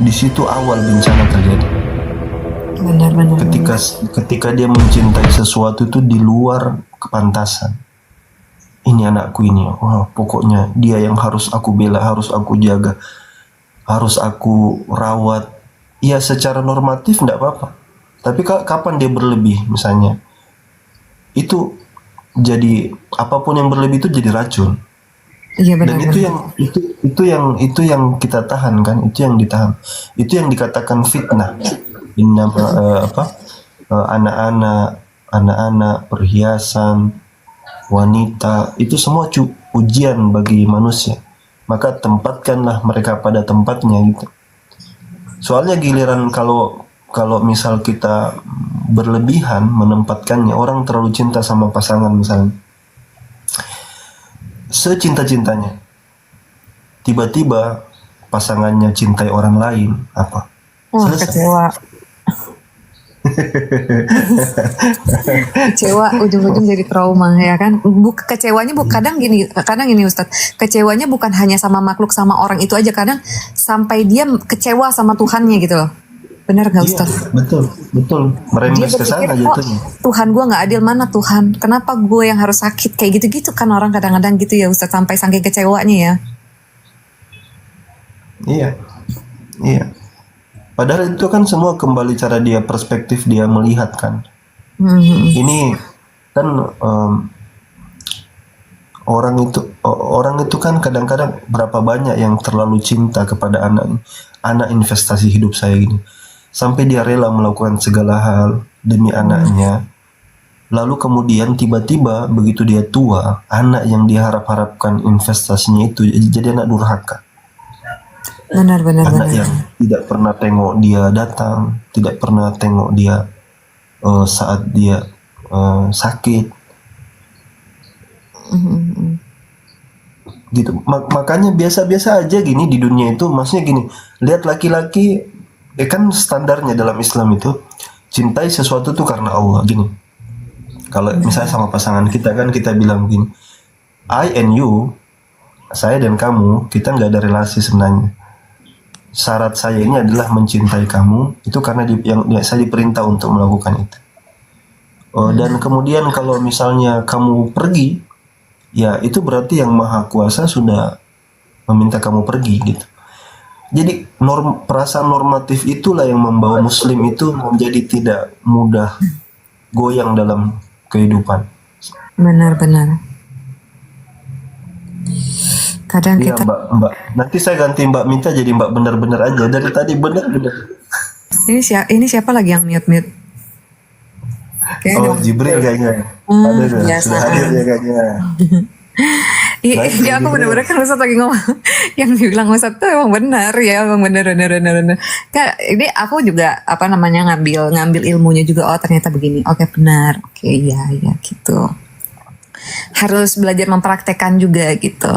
di situ awal bencana terjadi. Benar-benar. Ketika dia mencintai sesuatu itu di luar kepantasan. Ini anakku ini, wah pokoknya dia yang harus aku bela, harus aku jaga, harus aku rawat. Ya secara normatif enggak apa-apa. Tapi kapan dia berlebih misalnya, itu jadi apapun yang berlebih itu jadi racun. Iya Dan benar. itu yang kita tahan kan, itu yang ditahan. Itu yang dikatakan fitnah. Innama anak-anak, perhiasan, wanita, itu semua ujian bagi manusia. Maka tempatkanlah mereka pada tempatnya gitu. Soalnya giliran kalau misal kita berlebihan menempatkannya, orang terlalu cinta sama pasangan misalnya, secinta-cintanya, tiba-tiba pasangannya cintai orang lain, apa? Wah, Selesai. kecewa. Kecewa ujung-ujung jadi trauma ya kan. Kecewanya kadang gini Ustadz. Kecewanya bukan hanya sama makhluk, sama orang itu aja, kadang sampai dia kecewa sama Tuhannya gitu loh. Benar gak Iya, Ustadz? betul. Dia Merembes ke berpikir, sana kok jatuhnya. Tuhan gue gak adil, mana Tuhan? Kenapa gue yang harus sakit? Kayak gitu-gitu kan orang kadang-kadang gitu ya Ustadz, sampai saking kecewanya ya. Iya. Padahal itu kan semua kembali cara dia, perspektif dia melihat kan. Ini kan orang itu kan kadang-kadang berapa banyak yang terlalu cinta kepada anak investasi hidup saya ini, sampai dia rela melakukan segala hal demi anaknya. Lalu kemudian tiba-tiba begitu dia tua, anak yang dia harap-harapkan investasinya itu jadi anak durhaka. Benar. Anak yang tidak pernah tengok dia datang, tidak pernah tengok dia saat dia sakit. Gitu. Makanya biasa-biasa aja gini di dunia itu, maksudnya gini, lihat laki-laki, kan standarnya dalam Islam itu cintai sesuatu tuh karena Allah gini. Kalau misalnya sama pasangan kita kan kita bilang gini, I and you, saya dan kamu, kita nggak ada relasi sebenarnya. Syarat saya ini adalah mencintai kamu itu karena saya diperintah untuk melakukan itu. Dan kemudian kalau misalnya kamu pergi, ya itu berarti yang Maha Kuasa sudah meminta kamu pergi gitu. Jadi perasaan normatif itulah yang membawa Muslim itu menjadi tidak mudah goyang dalam kehidupan. Benar. Kadang Iya kita Mbak, nanti saya ganti Mbak Minta jadi Mbak benar-benar aja. Dari tadi benar-benar. ini siapa lagi yang mute? Oh Jibril kayaknya. Ada biasa. sudah hadir ya kayaknya. Iya, aku bener-bener kan Ustadz lagi ngomong yang dibilang Ustadz tuh emang benar ya, emang benar. Kak, ini aku juga ngambil ilmunya juga, oh ternyata begini, oke benar, oke iya gitu. Harus belajar mempraktekkan juga gitu.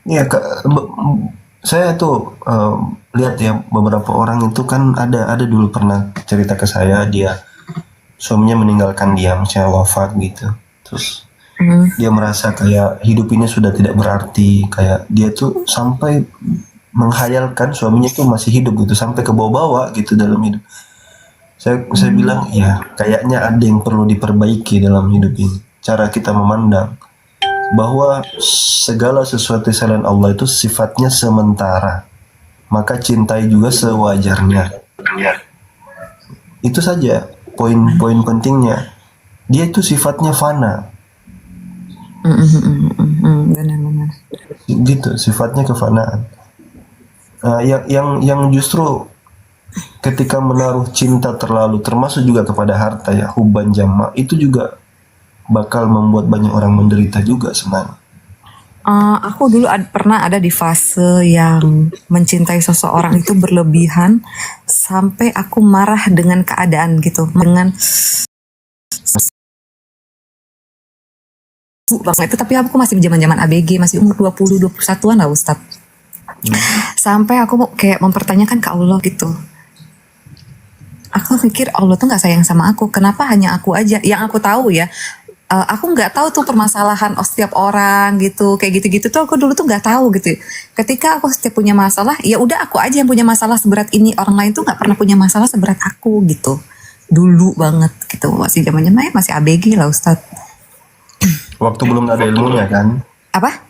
Iya saya tuh lihat ya beberapa orang itu kan ada dulu pernah cerita ke saya, dia suaminya meninggalkan dia, misalnya wafat gitu. Terus dia merasa kayak hidup ini sudah tidak berarti, kayak dia tuh sampai menghayalkan suaminya tuh masih hidup gitu, sampai ke bawah-bawah gitu dalam hidup. Saya bilang ya kayaknya ada yang perlu diperbaiki dalam hidup ini, cara kita memandang bahwa segala sesuatu selain Allah itu sifatnya sementara, maka cintai juga sewajarnya. Itu saja poin-poin pentingnya. Dia itu sifatnya fana. Benar. Gitu, sifatnya kefanaan. Yang justru ketika menaruh cinta terlalu, termasuk juga kepada harta ya, hubban jama, itu juga bakal membuat banyak orang menderita juga sebenarnya. Aku dulu pernah ada di fase yang mencintai seseorang itu berlebihan sampai aku marah dengan keadaan gitu, dengan itu, tapi aku masih zaman-zaman ABG, masih umur 20-21an lah Ustadz. Sampai aku kayak mempertanyakan ke Allah gitu. Aku pikir Allah tuh gak sayang sama aku, kenapa hanya aku aja? Yang aku tahu ya, aku nggak tahu tuh permasalahan setiap orang gitu, kayak gitu-gitu tuh aku dulu tuh nggak tahu gitu. Ketika aku setiap punya masalah, ya udah aku aja yang punya masalah seberat ini, orang lain tuh nggak pernah punya masalah seberat aku gitu. Dulu banget gitu, masih zamannya masih ABG lah Ustadz. Waktu belum ada ilmunya kan? Apa?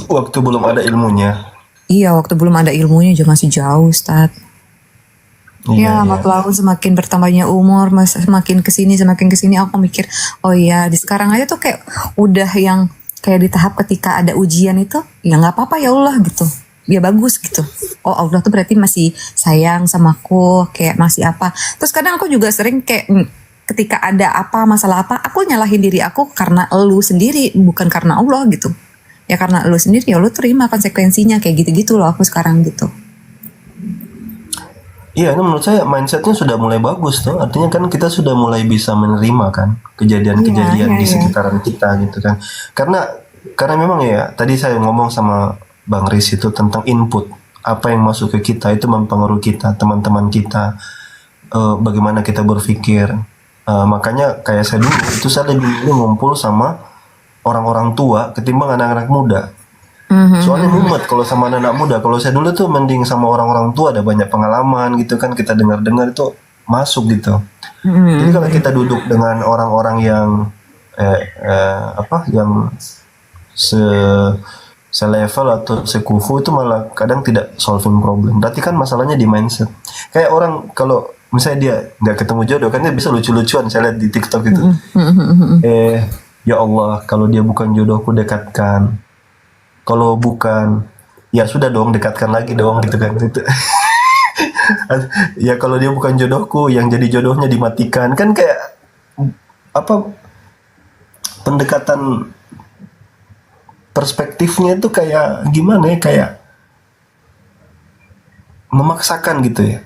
Waktu belum ada ilmunya. Iya, waktu belum ada ilmunya juga masih jauh Ustadz. Iya, Ya, lambat laun semakin bertambahnya umur, semakin kesini aku mikir, oh iya, di sekarang aja tuh kayak udah yang kayak di tahap ketika ada ujian itu, ya nggak apa-apa ya Allah gitu, ya bagus gitu. Oh Allah tuh berarti masih sayang sama aku, kayak masih apa. Terus kadang aku juga sering kayak ketika ada apa masalah apa, aku nyalahin diri aku karena elu sendiri, bukan karena Allah gitu. Ya karena elu sendiri, ya lu terima konsekuensinya kayak gitu-gitu loh aku sekarang gitu. Iya, ini menurut saya mindsetnya sudah mulai bagus tuh. Artinya kan kita sudah mulai bisa menerima kan kejadian-kejadian Iya, di iya. sekitaran kita gitu kan. Karena memang ya tadi saya ngomong sama Bang Riz itu tentang input apa yang masuk ke kita itu mempengaruhi kita, teman-teman kita, bagaimana kita berpikir. Makanya kayak saya dulu itu saya lebih milih ngumpul sama orang-orang tua ketimbang anak-anak muda. Soalnya mumet kalau sama anak muda. Kalau saya dulu tuh mending sama orang-orang tua, ada banyak pengalaman gitu kan, kita dengar-dengar itu masuk gitu. Jadi kalau kita duduk dengan orang-orang yang yang selevel atau sekufu itu malah kadang tidak solving problem. Berarti kan masalahnya di mindset. Kayak orang kalau misalnya dia nggak ketemu jodoh kan dia bisa lucu-lucuan, saya lihat di TikTok gitu. Ya Allah, kalau dia bukan jodohku dekatkan. Kalau bukan, ya sudah dong dekatkan lagi dong gitu kan gitu. Ya kalau dia bukan jodohku, yang jadi jodohnya dimatikan kan kayak apa pendekatan perspektifnya itu kayak gimana ya, kayak memaksakan gitu ya.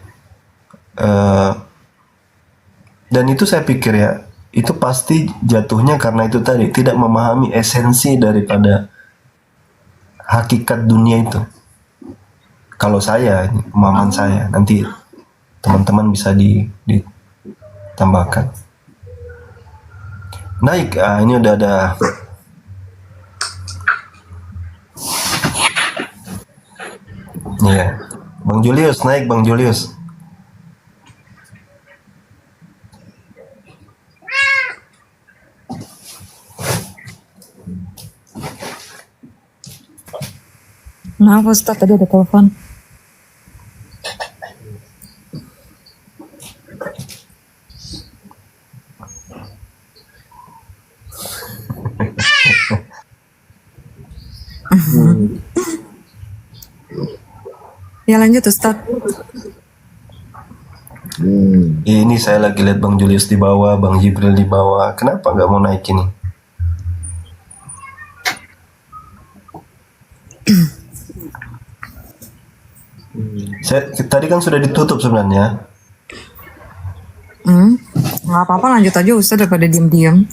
Dan itu saya pikir ya itu pasti jatuhnya karena itu tadi tidak memahami esensi daripada hakikat dunia itu. Kalau saya, ini pemahaman saya, nanti teman-teman bisa ditambahkan. Naik, ini udah ada. Iya, Bang Julius naik, Bang Julius. Maaf Ustadz, tadi ada telepon. Ya lanjut Ustadz. Ini saya lagi lihat Bang Julius di bawah, Bang Jibril di bawah. Kenapa nggak mau naik ini? Tadi kan sudah ditutup sebenarnya. Nggak apa-apa, lanjut aja Ustadz daripada diem-diem.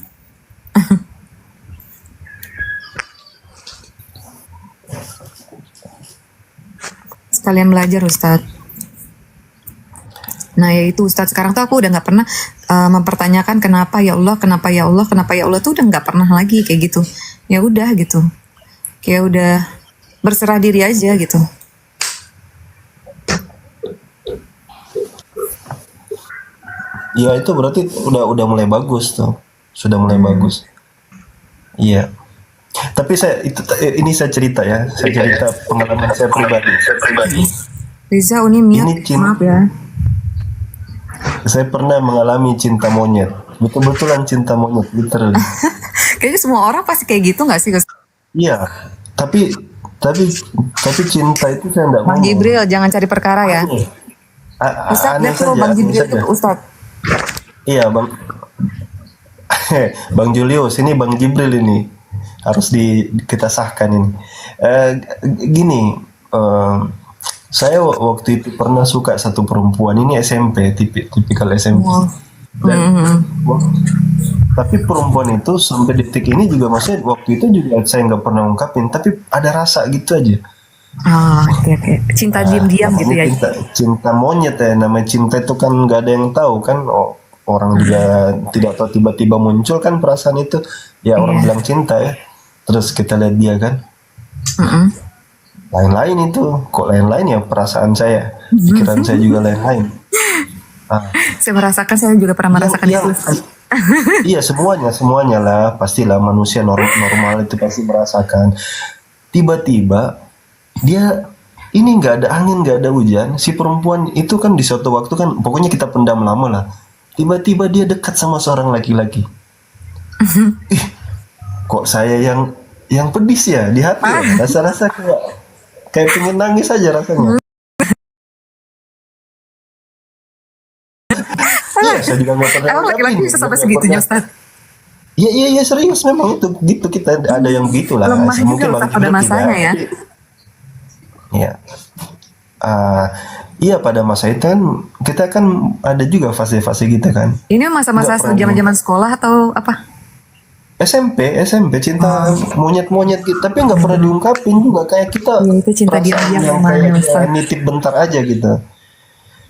Sekalian belajar Ustadz. Nah ya itu Ustadz, sekarang tuh aku udah nggak pernah mempertanyakan kenapa ya Allah, kenapa ya Allah, kenapa ya Allah tuh udah nggak pernah lagi kayak gitu. Ya udah gitu, kayak udah berserah diri aja gitu. Ya itu berarti udah mulai bagus tuh, sudah mulai bagus. Iya. Tapi ini saya cerita ya, saya cerita pengalaman saya pribadi. Riza, Uni, Mia, maaf ya. Saya pernah mengalami cinta monyet, betul-betulan cinta monyet, literally. Kayaknya semua orang pasti kayak gitu nggak sih? Iya, tapi cinta itu saya nggak Bang ngomong. Jibril, jangan cari perkara ya. Ustadz, lihat tuh Bang Jibril itu Ustadz. Iya Bang. Bang Julius, ini Bang Jibril ini harus kita sahkan ini. Gini, saya waktu itu pernah suka satu perempuan, ini SMP, tipikal SMP. Tapi perempuan itu sampai detik ini juga maksudnya waktu itu juga saya nggak pernah ungkapin, tapi ada rasa gitu aja. Oke. Cinta diam-diam gitu ya. Cinta monyet ya, namanya cinta itu kan nggak ada yang tahu kan. orang juga tidak tahu tiba-tiba muncul kan perasaan itu. Ya orang Iya. bilang cinta ya. Terus kita lihat dia kan Mm-mm. lain-lain itu. Kok lain-lain ya perasaan saya, pikiran saya juga lain-lain. Ah, Saya merasakan, saya juga pernah merasakan yang itu. iya semuanya lah pastilah manusia normal itu pasti merasakan. Tiba-tiba dia ini nggak ada angin nggak ada hujan, si perempuan itu kan di suatu waktu kan pokoknya kita pendam lama lah, tiba-tiba dia dekat sama seorang laki-laki. Ih, kok saya yang pedis ya di hati ya, rasa-rasa kayak pengen nangis aja rasanya. Iya saya juga nggak pernah Emang laki-laki ngalamin, bisa nggak sampai nggak segitunya, pernah. Ustaz? Iya serius memang itu gitu kita ada yang begitulah. Lemah juga Mungkin Ustaz bang pada Jojo masanya tidak. ya. Iya. Ah, iya pada masa itu kan kita kan ada juga fase-fase gitu kan. Ini masa-masa Nggak pernah zaman-zaman sekolah atau apa? SMP cinta monyet-monyet gitu, tapi nggak pernah diungkapin juga kayak kita Iya, itu cinta perasaan diam-diam yang namanya, kayak Ustaz. nitip bentar aja gitu.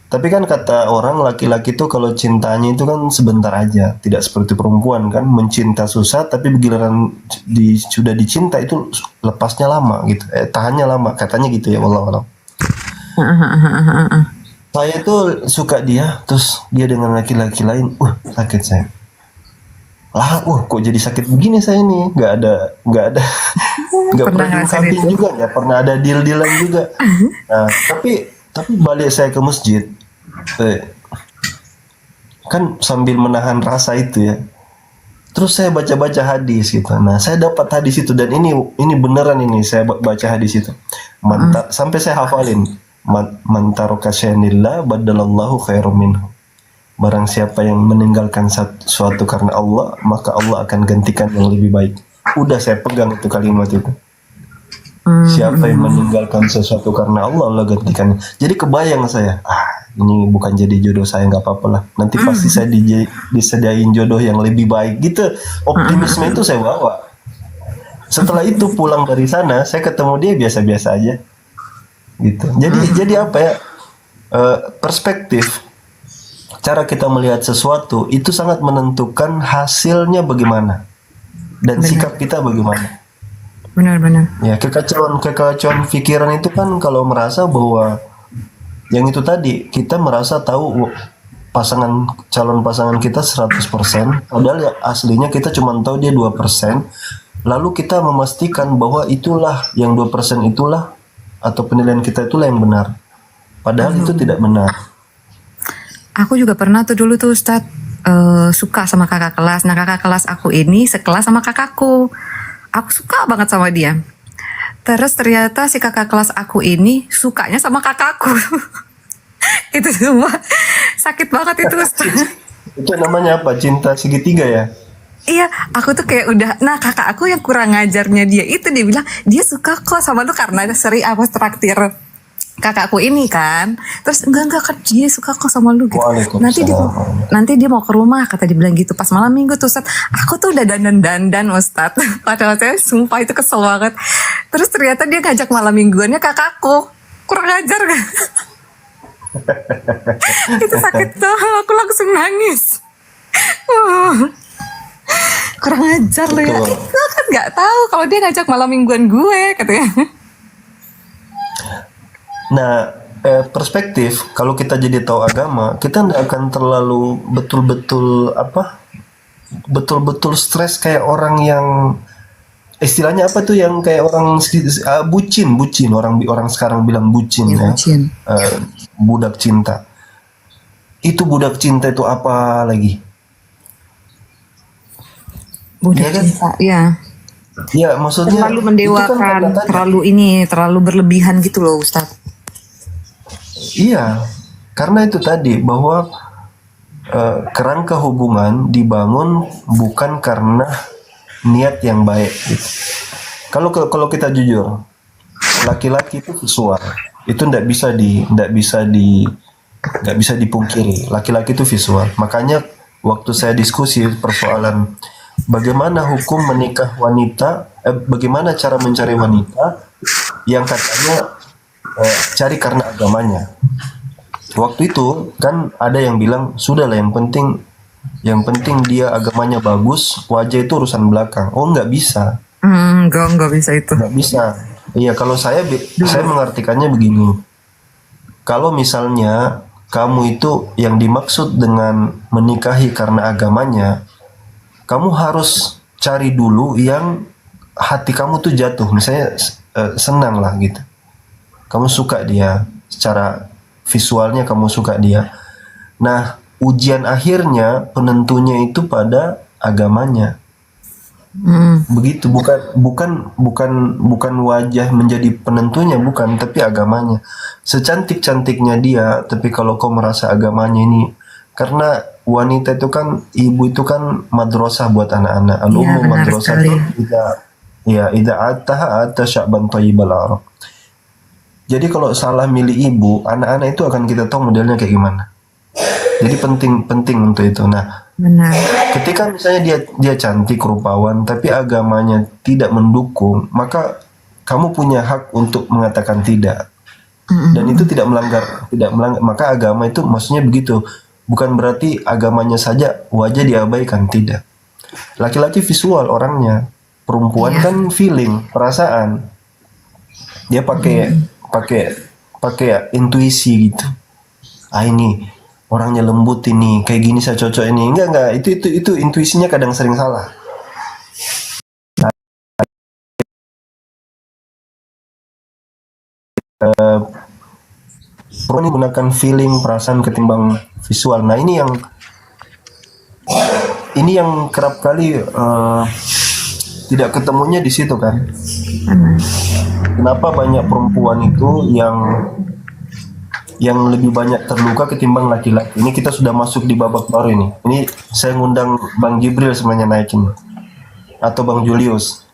Tapi kan kata orang laki-laki tuh kalau cintanya itu kan sebentar aja, tidak seperti perempuan kan mencinta susah, tapi giliran sudah dicinta itu lepasnya lama gitu, tahannya lama katanya gitu ya, wallahu a'lam. Saya tuh suka dia, terus dia dengan laki-laki lain, sakit saya. Lah, kok jadi sakit begini saya ini? Nggak ada, nggak Pernah pernah ngerasain diungkapin itu? juga, nggak pernah ada deal-dealan juga. Nah, tapi balik saya ke masjid, kan sambil menahan rasa itu ya. Terus saya baca-baca hadis gitu. Nah, saya dapat hadis itu dan ini beneran ini saya baca hadis itu. Sampai saya hafalin. Man taraka syai'an badalallahu khairum minhu. Barang siapa yang meninggalkan sesuatu karena Allah, maka Allah akan gantikan yang lebih baik. Udah saya pegang itu kalimat itu. Siapa yang meninggalkan sesuatu karena Allah, Allah gantikan. Jadi kebayang saya, ini bukan jadi jodoh saya, nggak apa-apa lah. Nanti pasti saya disediain jodoh yang lebih baik gitu. Optimisme itu saya bawa. Setelah itu pulang dari sana, saya ketemu dia biasa-biasa aja. Gitu. Jadi apa ya? Perspektif. Cara kita melihat sesuatu itu sangat menentukan hasilnya bagaimana dan sikap kita bagaimana. Benar-benar. Ya, kekacauan pikiran itu kan kalau merasa bahwa yang itu tadi kita merasa tahu calon pasangan kita 100%, padahal ya aslinya kita cuma tahu dia 2%. Lalu kita memastikan bahwa itulah yang 2% itulah atau penilaian kita itulah yang benar. Padahal itu tidak benar. Aku juga pernah tuh dulu tuh Ustadz suka sama kakak kelas. Nah kakak kelas aku ini sekelas sama kakakku. Aku suka banget sama dia. Terus ternyata si kakak kelas aku ini sukanya sama kakakku. Itu semua sakit banget itu Ustadz. Itu namanya apa? Cinta segitiga ya? Iya, aku tuh kayak udah, nah kakak aku yang kurang ngajarnya dia itu dia bilang dia suka kok sama lu karena sering aku traktir kakakku ini kan. Terus enggak kan dia suka kok sama lu gitu. Nanti dia mau ke rumah kata dia bilang gitu pas malam minggu tuh Ustaz. Aku tuh udah dandan Ustaz. Padahal saya sumpah itu kesel banget. Terus ternyata dia ngajak malam mingguannya kakakku. Kurang ajar kan? Itu sakit tuh, aku langsung nangis. Kurang ajar lo ya. Itu kan nggak tahu kalau dia ngajak malam mingguan gue katanya. Nah, perspektif kalau kita jadi tahu agama, kita nggak akan terlalu betul-betul stres kayak orang yang istilahnya apa tuh yang kayak orang bucin orang sekarang bilang bucin ya. Budak cinta. Itu budak cinta itu apa lagi? Budak cinta, ya. Ya, maksudnya terlalu mendewakan, itu kan terlalu berlebihan gitu loh, Ustaz. Iya, karena itu tadi bahwa kerangka hubungan dibangun bukan karena niat yang baik. Gitu. Kalau kita jujur, laki-laki itu visual, itu nggak bisa dipungkiri. Laki-laki itu visual. Makanya waktu saya diskusi persoalan bagaimana hukum menikah wanita, bagaimana cara mencari wanita yang katanya cari karena agamanya. Waktu itu kan ada yang bilang sudahlah yang penting Yang penting dia agamanya bagus, wajah itu urusan belakang. Oh, nggak bisa. Enggak bisa itu. Nggak bisa. Iya, kalau saya mengartikannya begini. Kalau misalnya kamu itu yang dimaksud dengan menikahi karena agamanya, kamu harus cari dulu yang hati kamu tuh jatuh. Misalnya senang lah gitu. Kamu suka dia, secara visualnya kamu suka dia. Nah, ujian akhirnya penentunya itu pada agamanya. Begitu, bukan wajah menjadi penentunya, bukan, tapi agamanya. Secantik-cantiknya dia, tapi kalau kau merasa agamanya ini, karena wanita itu kan, ibu itu kan madrasah buat anak-anak. Iya, Al-ummu benar madrasah sekali. idza attaha atta sya'ban thayyibal araq. Jadi kalau salah milih ibu, anak-anak itu akan kita tahu modelnya kayak gimana. Jadi penting untuk itu. Nah, Benar. ketika misalnya dia cantik, rupawan, tapi agamanya tidak mendukung, maka kamu punya hak untuk mengatakan tidak. Dan itu tidak melanggar. Maka agama itu maksudnya begitu. Bukan berarti agamanya saja, wajah diabaikan, tidak. Laki-laki visual orangnya, perempuan kan feeling, perasaan. Dia pakai intuisi gitu. Ini orangnya lembut ini, kayak gini saya cocok ini. Enggak, itu intuisinya kadang sering salah. Perempuan menggunakan feeling, perasaan ketimbang visual. Nah, ini yang kerap kali tidak ketemunya di situ kan. Kenapa banyak perempuan itu yang lebih banyak terluka ketimbang laki-laki? Ini kita sudah masuk di babak baru ini. Ini saya ngundang Bang Jibril sebenarnya naikin, atau Bang Julius.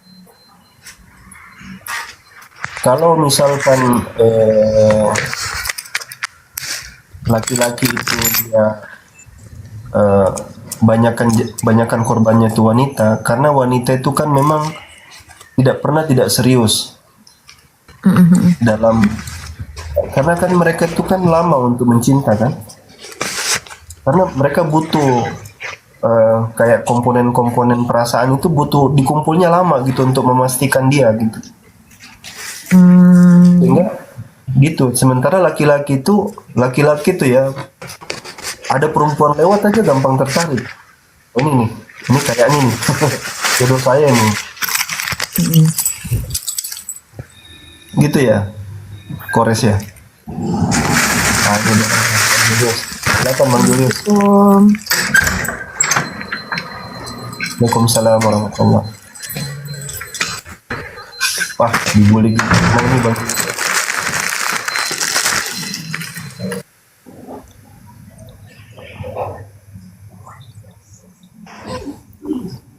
Kalau misalkan laki-laki itu dia banyakan korbannya itu wanita, karena wanita itu kan memang tidak serius dalam, karena kan mereka itu kan lama untuk mencinta kan, karena mereka butuh kayak komponen-komponen perasaan itu butuh dikumpulnya lama gitu untuk memastikan dia gitu. Sehingga gitu. Sementara laki-laki tuh ya, ada perempuan lewat aja gampang tertarik. Ini kayaknya nih jodoh saya nih. Gitu ya, Kores ya. Silakan Bang Julius. Waalaikumsalam warahmatullahi. Wah, dibully gitu. Nah, ini Bang.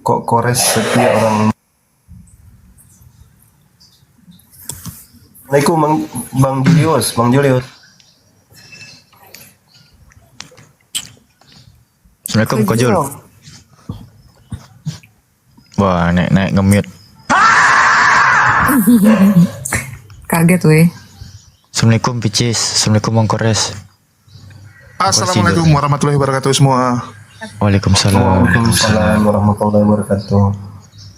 Kok Kores setia orang. Assalamualaikum Bang Julius. Assalamualaikum Kojul. Wah, naik nge-mute. Kaget weh. Assalamualaikum Picis. Assalamualaikum Bang Kores. Assalamualaikum warahmatullahi wabarakatuh semua. Waalaikumsalam. Waalaikumsalam warahmatullahi wabarakatuh.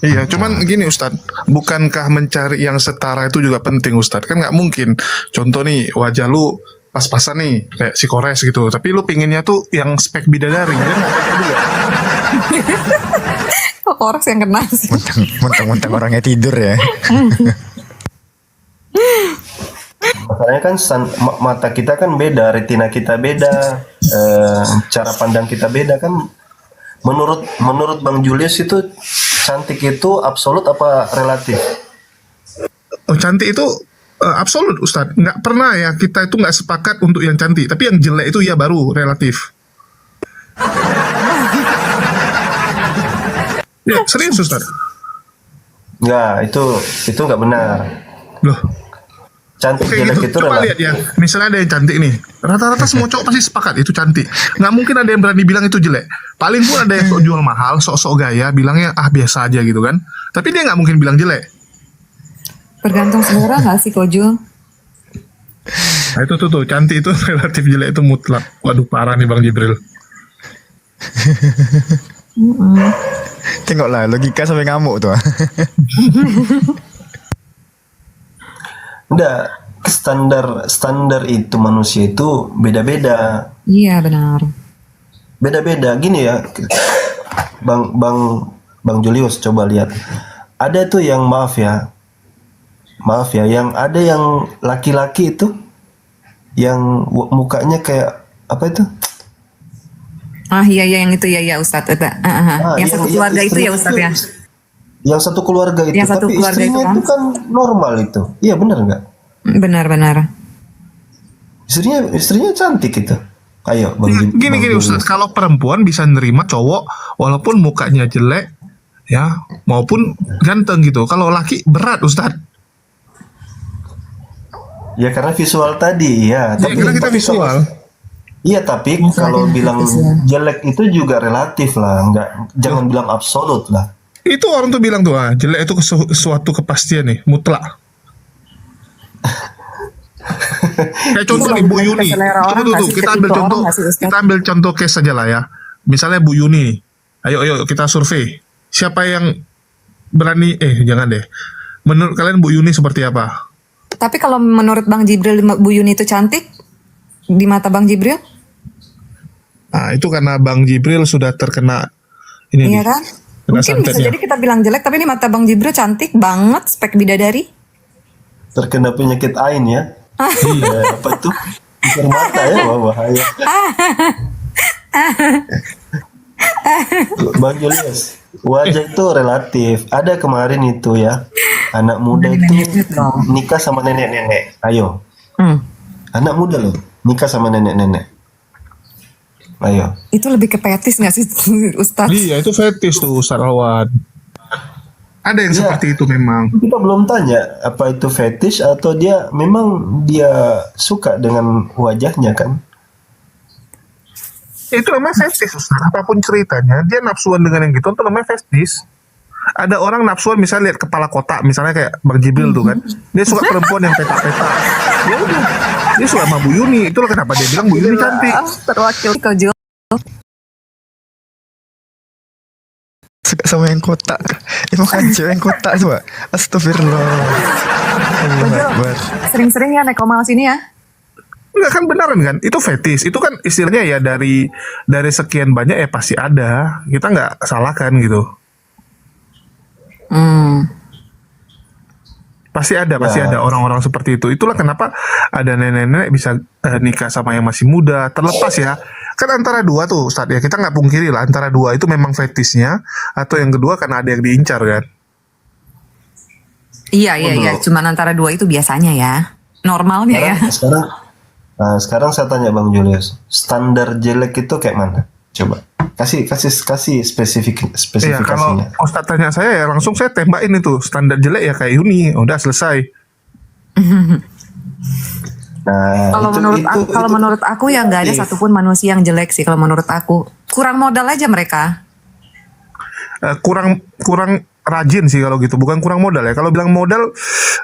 Iya, cuman gini Ustadz, bukankah mencari yang setara itu juga penting Ustadz? Kan nggak mungkin. Contoh nih, wajah lu pas-pasan nih, kayak si Kores gitu. Tapi lu pinginnya tuh yang spek bidadari, ya nggak? Kok Kores yang kena sih? Mentang-mentang orangnya tidur ya. Masalahnya kan mata kita kan beda, retina kita beda, cara pandang kita beda kan. Menurut Bang Julius itu cantik itu absolut apa relatif? Oh, cantik itu absolut Ustadz. Nggak pernah ya kita itu nggak sepakat untuk yang cantik. Tapi yang jelek itu ya baru relatif. Ya serius Ustadz. Nggak, itu nggak benar. Loh. Cantik Oke jelek gitu, itu coba lihat ya. Misalnya ada yang cantik nih. Rata-rata semua cowok pasti sepakat itu cantik. Nggak mungkin ada yang berani bilang itu jelek. Paling pun ada yang sok jual mahal, sok-sok gaya, bilangnya biasa aja gitu kan. Tapi dia nggak mungkin bilang jelek. Tergantung selera nggak sih Kojul? Nah itu tuh cantik itu relatif, jelek itu mutlak. Waduh parah nih Bang Jibril. Tengoklah logika sampai ngamuk tuh. Enggak, standar itu manusia itu beda-beda. Iya benar. Beda-beda gini ya. Bang Julius coba lihat. Ada tuh yang maaf ya, yang ada yang laki-laki itu yang mukanya kayak apa itu? Iya yang itu ya Ustadz. Yang satu keluarga itu ya Ustadz ya. Yang satu keluarga itu, Yang satu tapi keluarga istrinya itu kan? itu kan normal itu. Iya benar nggak? Benar. Istrinya cantik itu. Ayo Bang Gini Julius. Ustaz, kalau perempuan bisa nerima cowok walaupun mukanya jelek ya maupun ganteng gitu. Kalau laki berat Ustaz. Ya karena visual tadi ya. Ya, karena kita visual. Iya tapi kalau bilang jelek itu juga relatif lah, jangan bilang absolut lah. Itu orang tuh bilang tuh jelek itu suatu kepastian nih, mutlak. Kayak contoh nih Bu Yuni. Tuh, kita ambil contoh case saja lah ya. Misalnya Bu Yuni. Ayo kita survei. Siapa yang berani jangan deh. Menurut kalian Bu Yuni seperti apa? Tapi kalau menurut Bang Jibril Bu Yuni itu cantik di mata Bang Jibril? Nah, itu karena Bang Jibril sudah terkena ini Iya nih. kan? Kena Mungkin bisa santetnya. jadi kita bilang jelek tapi di mata Bang Jibril cantik banget, spek bidadari. Terkena penyakit ain ya. Iya, apa tuh? Pisar mata ya, wah bahaya. Bang Julius, wajah itu relatif. Ada kemarin itu ya, anak muda itu nikah sama nenek-nenek. Ayo, anak muda loh, nikah sama nenek-nenek. Ayo. Itu lebih ke petis nggak sih Ustadz? Iya, itu fetish tuh Ustaz Alwan. Ada yang Iya. seperti itu memang. Kita belum tanya apa itu fetish atau dia suka dengan wajahnya kan? Itu namanya fetish Ustaz. Apapun ceritanya, dia nafsuan dengan yang gitu, itu namanya fetish. Ada orang nafsuan misalnya lihat kepala kotak, misalnya kayak Bang Jibril tuh kan. Dia suka perempuan yang peta-peta. Ya udah. Dia suka sama Bu Yuni. Itulah kenapa dia bilang Bu Yuni cantik. Terwakil kau Jo. Suka sama yang kotak. Emang kan cewek yang kotak coba. Astagfirullah. Allah Akbar. Sering-sering ya naik komal sini ya. Enggak kan beneran kan? Itu fetish. Itu kan istilahnya ya dari sekian banyak pasti ada. Kita nggak salahkan gitu. Pasti ada orang-orang seperti itu. Itulah kenapa ada nenek-nenek bisa nikah sama yang masih muda. Terlepas ya, kan antara dua tuh Ustaz ya. Kita nggak pungkiri lah antara dua itu memang fetishnya atau yang kedua karena ada yang diincar kan. Iya. Cuman antara dua itu biasanya ya. Normalnya ya. Sekarang saya tanya Bang Julius, standar jelek itu kayak mana? Coba kasih Iya, spesifikasinya. kalau Ustaz tanya saya ya langsung saya tembakin itu standar jelek ya kayak Yuni. Udah selesai. Nah, Kalau menurut aku ya nggak ada satupun manusia yang jelek sih kalau menurut aku. Kurang modal aja mereka. Kurang rajin sih kalau gitu, bukan kurang modal ya. Kalau bilang modal,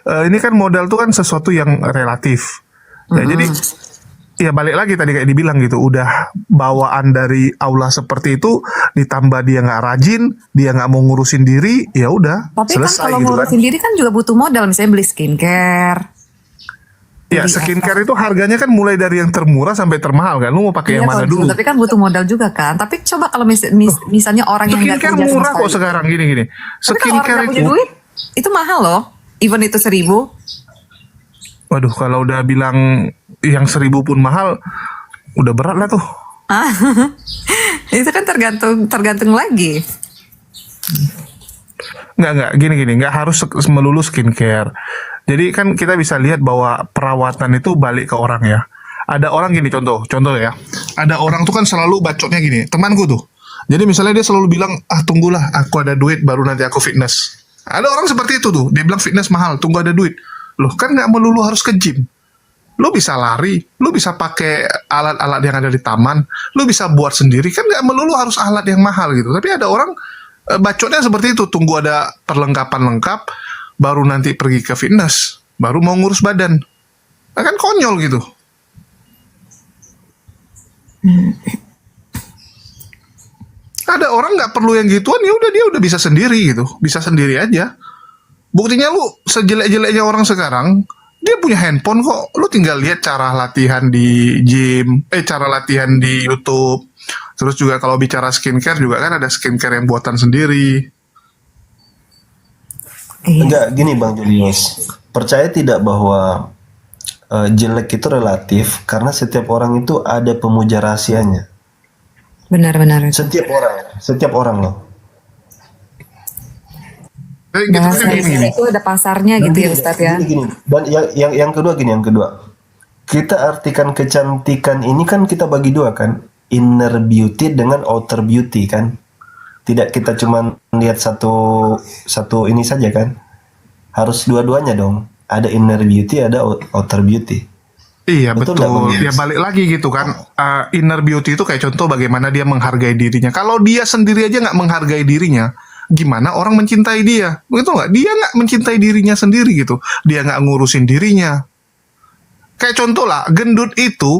ini kan modal tuh kan sesuatu yang relatif. Ya, jadi ya balik lagi tadi kayak dibilang gitu, udah bawaan dari Allah seperti itu, ditambah dia nggak rajin, dia nggak mau ngurusin diri, ya udah Tapi kan selesai kalau gitu kan. ngurusin diri kan juga butuh modal, misalnya beli skincare. Ya skincare itu harganya kan mulai dari yang termurah sampai termahal kan. Lu mau pakai yang mana Iya, dulu? tapi kan butuh modal juga kan. Tapi coba kalau misalnya orang yang nggak Skincare kerja sama murah kok sekali. sekarang gini. Tapi kalau orang Skincare nggak punya itu, duit, itu mahal loh. Even itu 1.000. waduh kalau udah bilang yang 1.000 pun mahal, udah berat lah tuh. Itu kan tergantung lagi. Nggak gini nggak harus melulu skincare. Jadi kan kita bisa lihat bahwa perawatan itu balik ke orang ya. Ada orang gini contoh ya. Ada orang tuh kan selalu bacotnya gini, temanku tuh. Jadi misalnya dia selalu bilang, tunggulah aku ada duit baru nanti aku fitness. Ada orang seperti itu tuh, dia bilang fitness mahal, tunggu ada duit. Loh kan nggak melulu harus ke gym. Lu bisa lari, lu bisa pakai alat-alat yang ada di taman, lu bisa buat sendiri, kan nggak melulu harus alat yang mahal gitu. Tapi ada orang bacotnya seperti itu, tunggu ada perlengkapan lengkap, baru nanti pergi ke fitness, baru mau ngurus badan. Nah, kan konyol gitu. Ada orang nggak perlu yang gituan, ya udah dia udah bisa sendiri gitu, bisa sendiri aja. Buktinya lu sejelek-jeleknya orang sekarang, dia punya handphone kok. Lu tinggal lihat cara latihan di gym, cara latihan di YouTube. Terus juga kalau bicara skincare juga kan ada skincare yang buatan sendiri. Iya. Enggak, gini Bang Julius. Percaya tidak bahwa jelek itu relatif karena setiap orang itu ada pemuja rahasianya. Benar-benar. Setiap orang loh. Gitu kan Bahasa gini. itu ada pasarnya gitu ya Ustadz ya. Gini. Dan yang kedua gini, yang kedua. Kita artikan kecantikan ini kan kita bagi dua kan, inner beauty dengan outer beauty kan. Tidak kita cuma lihat satu ini saja kan. Harus dua-duanya dong. Ada inner beauty, ada outer beauty. Iya Betul betul. nggak, Bang Yus? Ya balik lagi gitu kan. Inner beauty itu kayak contoh bagaimana dia menghargai dirinya. Kalau dia sendiri aja nggak menghargai dirinya, gimana orang mencintai dia? Begitu nggak? Dia nggak mencintai dirinya sendiri gitu. Dia nggak ngurusin dirinya. Kayak contoh lah, gendut itu.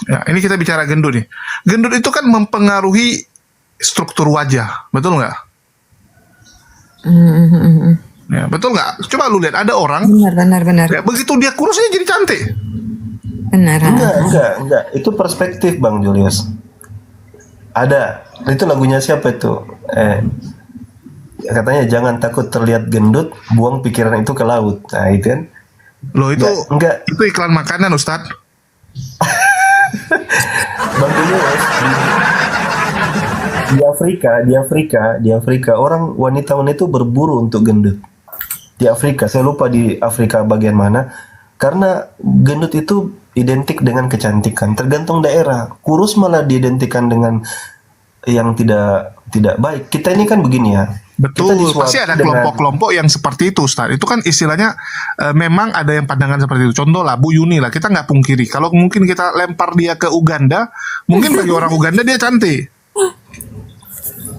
Ya, ini kita bicara gendut nih. Gendut itu kan mempengaruhi struktur wajah, betul nggak? Ya, betul nggak? Coba lu lihat ada orang, Benar. ya, begitu dia kurusnya jadi cantik. Benar. Enggak. Itu perspektif Bang Julius. Ada. Itu lagunya siapa itu? Katanya jangan takut terlihat gendut, buang pikiran itu ke laut. Nah, itu kan. Loh itu Enggak. itu iklan makanan Ustadz. Bang Julius, di Afrika orang wanita-wanita itu berburu untuk gendut. Di Afrika, saya lupa di Afrika bagian mana. Karena gendut itu identik dengan kecantikan, tergantung daerah. Kurus malah diidentikan dengan yang tidak baik. Kita ini kan begini ya. Kita Betul, disuapi pasti ada dengan- kelompok-kelompok yang seperti itu, Ustaz. Itu kan istilahnya memang ada yang pandangan seperti itu. Contoh lah, Bu Yuni lah, kita nggak pungkiri. Kalau mungkin kita lempar dia ke Uganda, mungkin bagi orang Uganda dia cantik.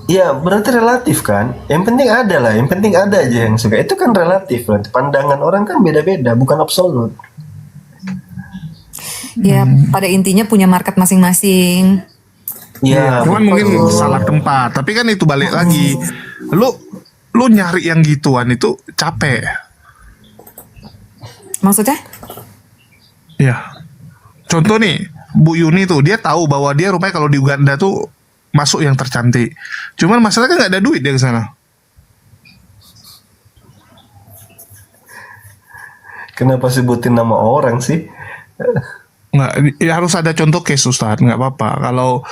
Ya berarti relatif kan. Yang penting ada lah. Yang penting ada aja yang suka. Itu kan relatif. Berarti pandangan orang kan beda-beda, bukan absolut. Ya pada intinya punya market masing-masing. Ya, Cuman mungkin betul. salah tempat. Tapi kan itu balik lagi. Lu nyari yang gituan itu capek. Maksudnya? Ya. Contoh nih, Bu Yuni tuh dia tahu bahwa dia rupanya kalau di Uganda tuh masuk yang tercantik. Cuman masalahnya kan nggak ada duit dia ke sana. Kenapa sebutin nama orang sih? Nggak, ya harus ada contoh case Ustadz, nggak apa-apa. Kalau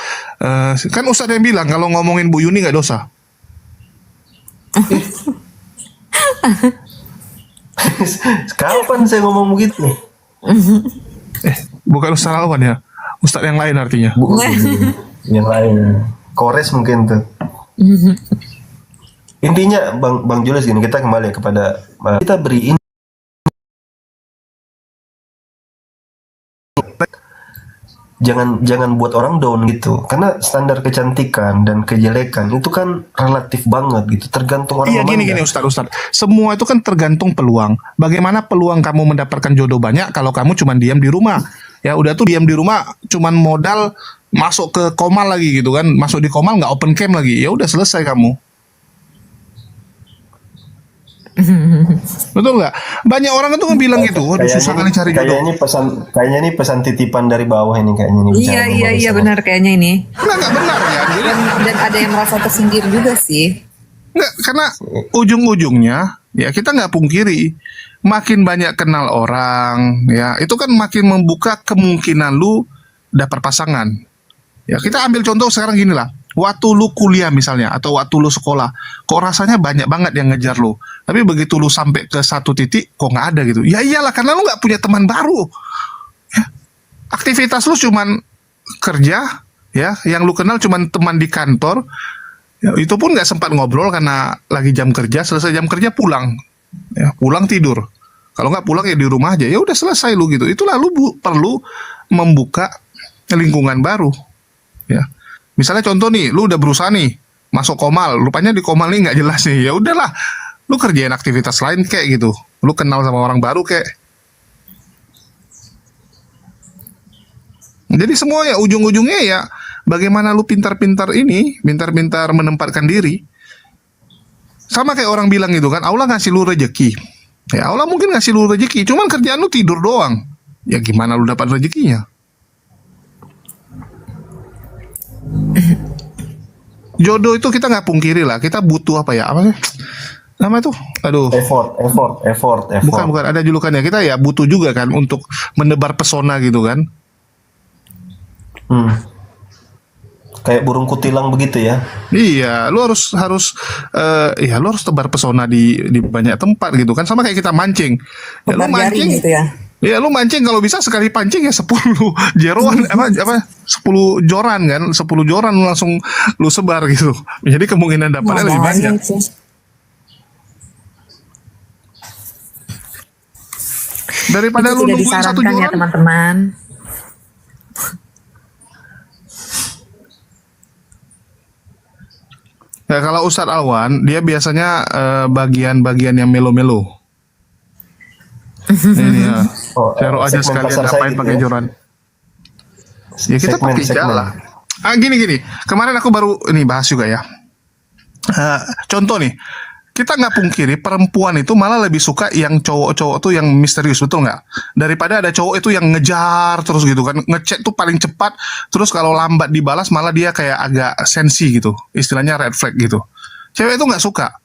kan Ustadz yang bilang kalau ngomongin Bu Yuni nggak dosa. Kapan saya ngomong begitu? Bukan Ustadz Alwan ya, Ustadz yang lain artinya. Yang lain. Kores mungkin tuh. Intinya Bang Julius gini, kita kembali kepada kita beri ini. Jangan buat orang down gitu, karena standar kecantikan dan kejelekan itu kan relatif banget gitu, tergantung orang. Iya gini Ustadz. Semua itu kan tergantung peluang. Bagaimana peluang kamu mendapatkan jodoh banyak kalau kamu cuma diam di rumah. Ya udah tuh diam di rumah, cuman modal masuk ke Komal lagi gitu kan. Masuk di Komal nggak open cam lagi. Ya udah selesai kamu. Betul nggak? Banyak orang itu bilang gitu. Waduh susah kali cari jodoh. Kayaknya ini pesan titipan dari bawah ini kayaknya nih. Iya benar kayaknya ini. Nggak benar ya. Jadi, Dan ada yang merasa tersindir juga sih. nggak, karena ujung-ujungnya ya kita nggak pungkiri, makin banyak kenal orang ya itu kan makin membuka kemungkinan lu dapat pasangan. Ya kita ambil contoh sekarang gini lah, waktu lu kuliah misalnya atau waktu lu sekolah, kok rasanya banyak banget yang ngejar lu, tapi begitu lu sampai ke satu titik kok nggak ada gitu. Ya iyalah karena lu nggak punya teman baru. Ya, aktivitas lu cuman kerja, ya yang lu kenal cuman teman di kantor. Ya, itu pun nggak sempat ngobrol karena lagi jam kerja, selesai jam kerja pulang, ya pulang tidur. Kalau nggak pulang ya di rumah aja. Ya udah selesai lu gitu. Itulah lu perlu membuka lingkungan baru. Ya, misalnya contoh nih, lu udah berusaha nih masuk Komal, rupanya di Komal nih nggak jelas nih. Ya udahlah, lu kerjain aktivitas lain kayak gitu. Lu kenal sama orang baru kayak. Jadi semua ya ujung-ujungnya ya bagaimana lu pintar-pintar menempatkan diri. Sama kayak orang bilang gitu kan, Allah ngasih lu rezeki. Ya Allah mungkin ngasih lu rezeki, cuman kerjaan lu tidur doang. Ya gimana lu dapat rezekinya? Jodoh itu kita nggak pungkiri lah, kita butuh apa ya? Apa sih? Nama itu? Aduh. Effort. Bukan, ada julukannya. Kita ya butuh juga kan untuk menebar pesona gitu kan. Kayak burung kutilang begitu ya. Iya, lu harus lu harus tebar pesona di banyak tempat gitu kan, sama kayak kita mancing. Ya, lu Tebar jaring mancing gitu ya. Ya lu mancing kalau bisa sekali pancing ya 10 jeroan apa 10 joran kan, 10 joran lu langsung lu sebar gitu. Jadi kemungkinan dapatnya lebih banyak. Daripada Itu lu tidak nungguin satu disarankan ya joran. teman-teman. Ya, kalau Ustadz Alwan, dia biasanya bagian-bagian yang melo-melo. Ini ya, share aja segmen sekalian pasar saya ngapain gitu pakai ya. joran. Ya kita Segmen. pakai jala. Gini. Kemarin aku baru ini bahas juga ya. Contoh nih, kita nggak pungkiri perempuan itu malah lebih suka yang cowok-cowok tuh yang misterius, betul nggak? Daripada ada cowok itu yang ngejar terus gitu kan, ngechat tuh paling cepat, terus kalau lambat dibalas malah dia kayak agak sensi gitu, istilahnya red flag gitu. Cewek itu nggak suka.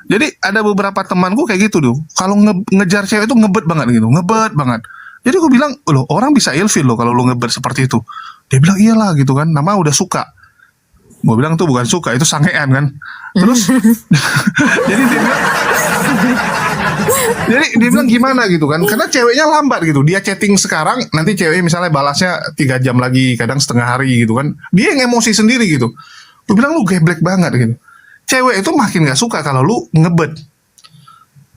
Jadi ada beberapa temanku kayak gitu tuh, kalau ngejar cewek itu ngebet banget gitu, ngebet banget. Jadi aku bilang, loh orang bisa ilfil loh kalau lu ngebet seperti itu. Dia bilang iyalah gitu kan, nama udah suka. Gue bilang tuh bukan suka, itu sangean kan. Terus jadi dia bilang gimana gitu kan, karena ceweknya lambat gitu, dia chatting sekarang, nanti ceweknya misalnya balasnya 3 jam lagi, kadang setengah hari gitu kan, dia yang emosi sendiri gitu. Gue bilang lu geblek banget gitu. Cewek itu makin gak suka kalau lu ngebet.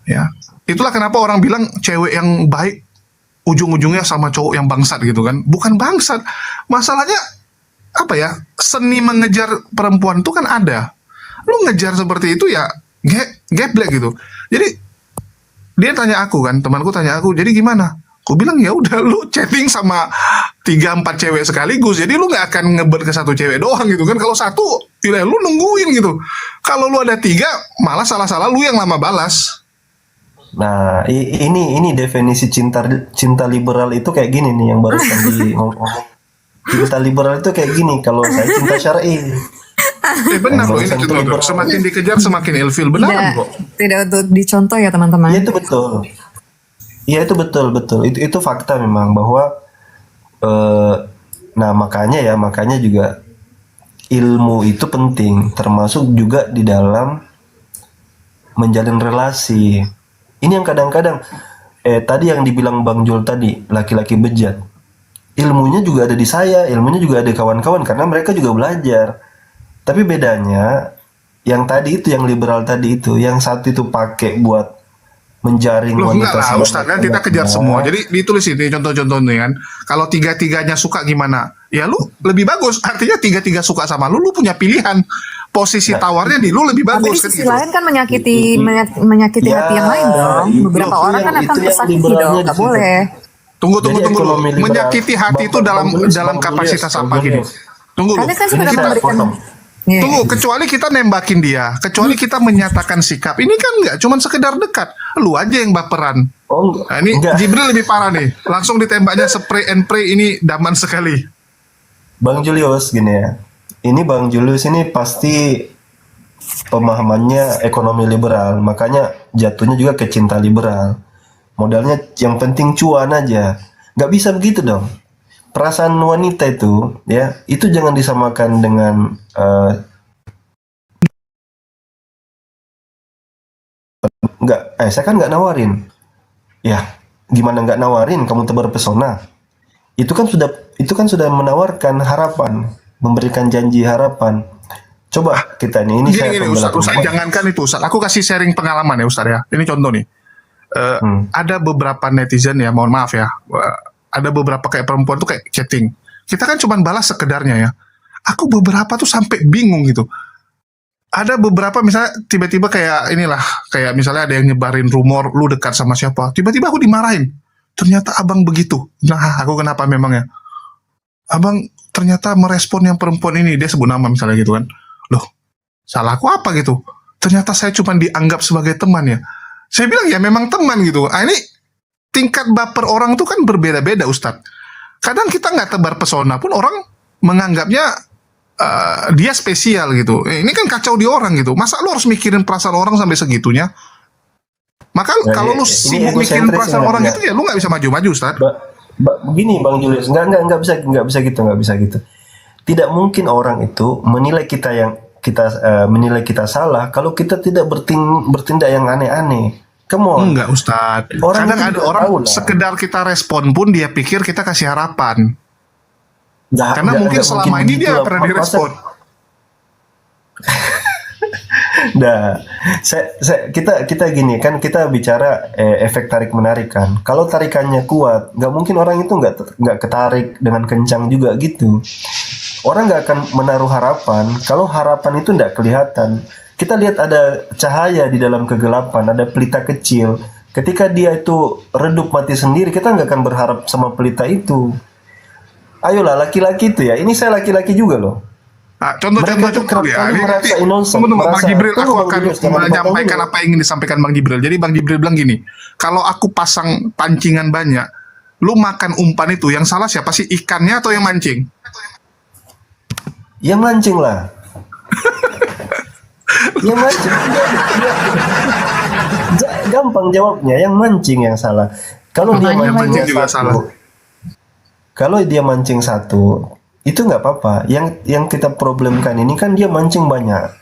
Ya, itulah kenapa orang bilang cewek yang baik ujung-ujungnya sama cowok yang bangsat gitu kan. Bukan bangsat, masalahnya apa ya, seni mengejar perempuan itu kan ada. Lu ngejar seperti itu ya geblek gitu. Jadi dia tanya aku kan, temanku tanya aku, jadi gimana? Aku bilang ya udah lu chatting sama 3-4 cewek sekaligus, jadi lu nggak akan ngebet ke satu cewek doang gitu kan. Kalau satu, ya lu nungguin gitu. Kalau lu ada 3, malah salah-salah lu yang lama balas. Nah, ini definisi cinta liberal itu kayak gini nih yang barusan di ngomong. Cinta liberal itu kayak gini, kalau saya cinta syar'i. Benar loh, ini Barusan gitu itu loh. liberal. Semakin dikejar semakin ilfil, benar kok. Tidak untuk dicontoh ya teman-teman. Iya itu betul. Iya itu betul. Itu fakta memang bahwa nah makanya juga ilmu itu penting, termasuk juga di dalam menjalin relasi. Ini yang kadang-kadang tadi yang dibilang Bang Jul tadi, laki-laki bejat. Ilmunya juga ada di saya, ilmunya juga ada kawan-kawan karena mereka juga belajar. Tapi bedanya yang tadi itu, yang liberal tadi itu, yang satu itu pakai buat menjaring Loh enggak wanita lah sebanyak Ustaz, kan kita kejar banyaknya. semua. Jadi ditulis ini contoh-contohnya kan. Kalau 3-3-nya suka gimana? Ya lu lebih bagus. Artinya 3-3 suka sama lu punya pilihan. Posisi tawarnya di lu lebih Tapi di bagus kan sisi gitu. lain kan menyakiti Ya, hati yang lain dong. Beberapa itu orang kan yang- akan itu yang tersakiti liberalnya dong. di Nggak situ. boleh. Tunggu Jadi dulu. ekonomi liberal. Menyakiti hati itu dalam Bang kapasitas Julius, apa Bang gini? Julius. Tunggu Karena dulu. kan sudah Ini memberikan. potong. Iya. Tunggu, kecuali kita nembakin dia, kecuali kita menyatakan sikap. Ini kan nggak cuma sekedar dekat. Lu aja yang baperan. Oh Nah, ini enggak. Jibril lebih parah nih. Langsung ditembaknya spray and pray, ini daman sekali. Bang Julius gini ya. Ini Bang Julius ini pasti pemahamannya ekonomi liberal, makanya jatuhnya juga ke cinta liberal. Modalnya yang penting cuan aja. Nggak bisa begitu dong. Perasaan wanita itu ya, itu jangan disamakan dengan saya kan nggak nawarin. Ya, gimana nggak nawarin? Kamu tebar pesona. Itu kan sudah menawarkan harapan, memberikan janji harapan. Coba kita ini saya Gini pembela Ustaz, perempuan. jangankan itu Ustaz. Aku kasih sharing pengalaman ya Ustaz ya. Ini contoh nih. Ada beberapa netizen ya, mohon maaf ya. Ada beberapa kayak perempuan tuh kayak chatting. Kita kan cuma balas sekedarnya ya. Aku beberapa tuh sampai bingung gitu. Ada beberapa misalnya tiba-tiba kayak inilah, kayak misalnya ada yang nyebarin rumor lu dekat sama siapa. Tiba-tiba aku dimarahin. Ternyata abang begitu. Nah, aku kenapa memangnya? Abang ternyata merespon yang perempuan ini, dia sebut nama misalnya gitu kan. Loh, salah aku apa gitu? Ternyata saya cuma dianggap sebagai teman ya. Saya bilang ya memang teman gitu. Ini tingkat baper orang tuh kan berbeda-beda Ustadz. Kadang kita nggak tebar pesona pun orang menganggapnya dia spesial gitu. Ini kan kacau di orang gitu. Masa lu harus mikirin perasaan orang sampai segitunya? Maka kalau lu sibuk mikirin perasaan orang itu ya lu nggak bisa maju-maju Ustadz. Begini Bang Julius, nggak bisa gitu. Tidak mungkin orang itu menilai menilai kita salah kalau kita tidak bertindak yang aneh-aneh. Come on. Enggak Ustadz. Kadang ada orang sekedar kita respon pun dia pikir kita kasih harapan. Karena mungkin selama ini dia pernah direspon. Nah, kita gini kan, kita bicara efek tarik menarik kan. Kalau tarikannya kuat, nggak mungkin orang itu nggak ketarik dengan kencang juga gitu. Orang nggak akan menaruh harapan kalau harapan itu nggak kelihatan. Kita lihat ada cahaya di dalam kegelapan, ada pelita kecil. Ketika dia itu redup mati sendiri, kita nggak akan berharap sama pelita itu. Ayolah laki-laki itu ya. Ini saya laki-laki juga loh. Contoh-contoh ya. Tunggu Bang Jibril, aku akan menyampaikan apa yang ingin disampaikan Bang Jibril. Jadi Bang Jibril bilang gini, kalau aku pasang pancingan banyak, lu makan umpan itu, yang salah siapa sih, ikannya atau yang mancing? Yang mancing lah. Yang mancing. Gampang jawabnya, yang mancing yang salah. Kalau dia mancing juga salah. Kalau dia mancing satu, itu nggak apa-apa. Yang kita problemkan ini kan dia mancing banyak.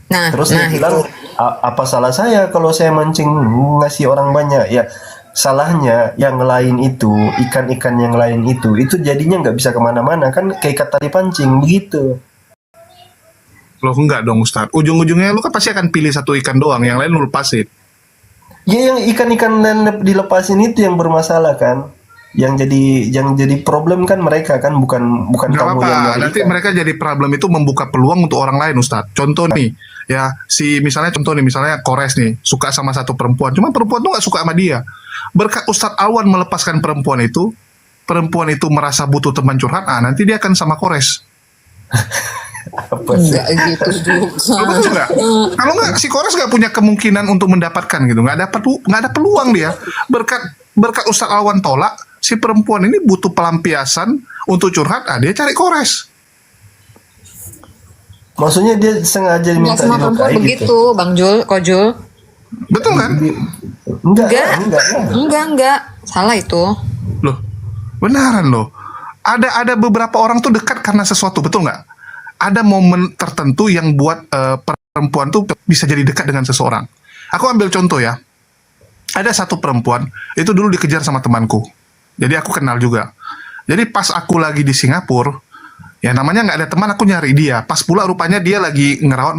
Terus dia bilang, apa salah saya kalau saya mancing ngasih orang banyak? Ya salahnya yang lain itu, ikan-ikan yang lain itu jadinya nggak bisa kemana-mana kan, kayak tali pancing begitu. Loh enggak dong Ustadz. Ujung-ujungnya lu kan pasti akan pilih satu ikan doang, yang lain lu lepasin. Ya yang ikan-ikan dilepasin itu yang bermasalah kan. Yang jadi problem kan mereka kan, bukan Nggak kamu apa-apa. yang nyari Nanti ikan. mereka jadi problem itu membuka peluang untuk orang lain Ustadz. Contoh nih, ya misalnya Kores nih suka sama satu perempuan, cuma perempuan tuh nggak suka sama dia. Berkat Ustadz Alwan melepaskan perempuan itu merasa butuh teman curhat, nanti dia akan sama Kores. Apa sih? Enggak gitu juga. Betul nggak? Kalau nggak, si Kores nggak punya kemungkinan untuk mendapatkan gitu, nggak ada peluang dia. Berkat Ustadz Alwan tolak, si perempuan ini butuh pelampiasan untuk curhat, dia cari Kores. Maksudnya dia sengaja Nggak minta semua perempuan dilukai begitu, gitu. Bang Kojul. Betul kan? Enggak. Salah itu. Loh, benaran loh. Ada beberapa orang tuh dekat karena sesuatu, betul nggak? Ada momen tertentu yang buat perempuan tuh bisa jadi dekat dengan seseorang. Aku ambil contoh ya. Ada satu perempuan, itu dulu dikejar sama temanku. Jadi aku kenal juga. Jadi pas aku lagi di Singapura, ya namanya nggak ada teman, aku nyari dia. Pas pula rupanya dia lagi ngerawat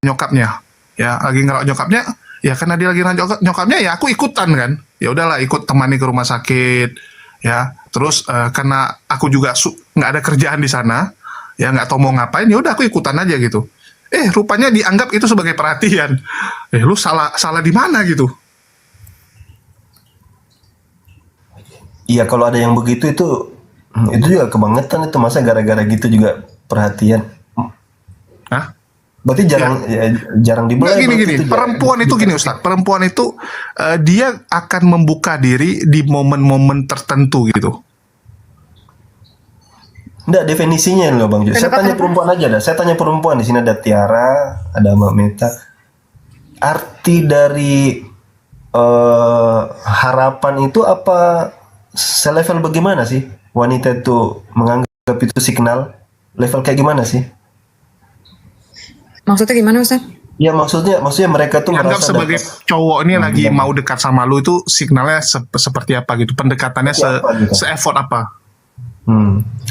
nyokapnya. Ya, lagi ngerawat nyokapnya. Ya karena dia lagi ngerawat nyokapnya, ya aku ikutan kan. Ya udahlah, ikut temani ke rumah sakit. Ya, terus karena aku juga nggak ada kerjaan di sana, ya nggak tahu mau ngapain, ya udah aku ikutan aja gitu. Rupanya dianggap itu sebagai perhatian. Lu salah di mana gitu? Iya, kalau ada yang begitu itu juga kebangetan itu, masa gara-gara gitu juga perhatian. Hah? Berarti jarang dibelai. Gini. Perempuan itu gini Ustaz. Perempuan itu dia akan membuka diri di momen-momen tertentu gitu. Enggak, definisinya loh Bang Jo. Saya tanya perempuan aja dah. Saya tanya perempuan, di sini ada Tiara, ada Mbak Meta. Arti dari harapan itu apa? Selevel bagaimana sih wanita itu menganggap itu signal? Level kayak gimana sih? Maksudnya gimana Ustaz? Ya maksudnya mereka tuh Anggap merasa sebagai cowok ini lagi mau dekat sama lu, itu signalnya seperti apa gitu? Pendekatannya se-effort apa?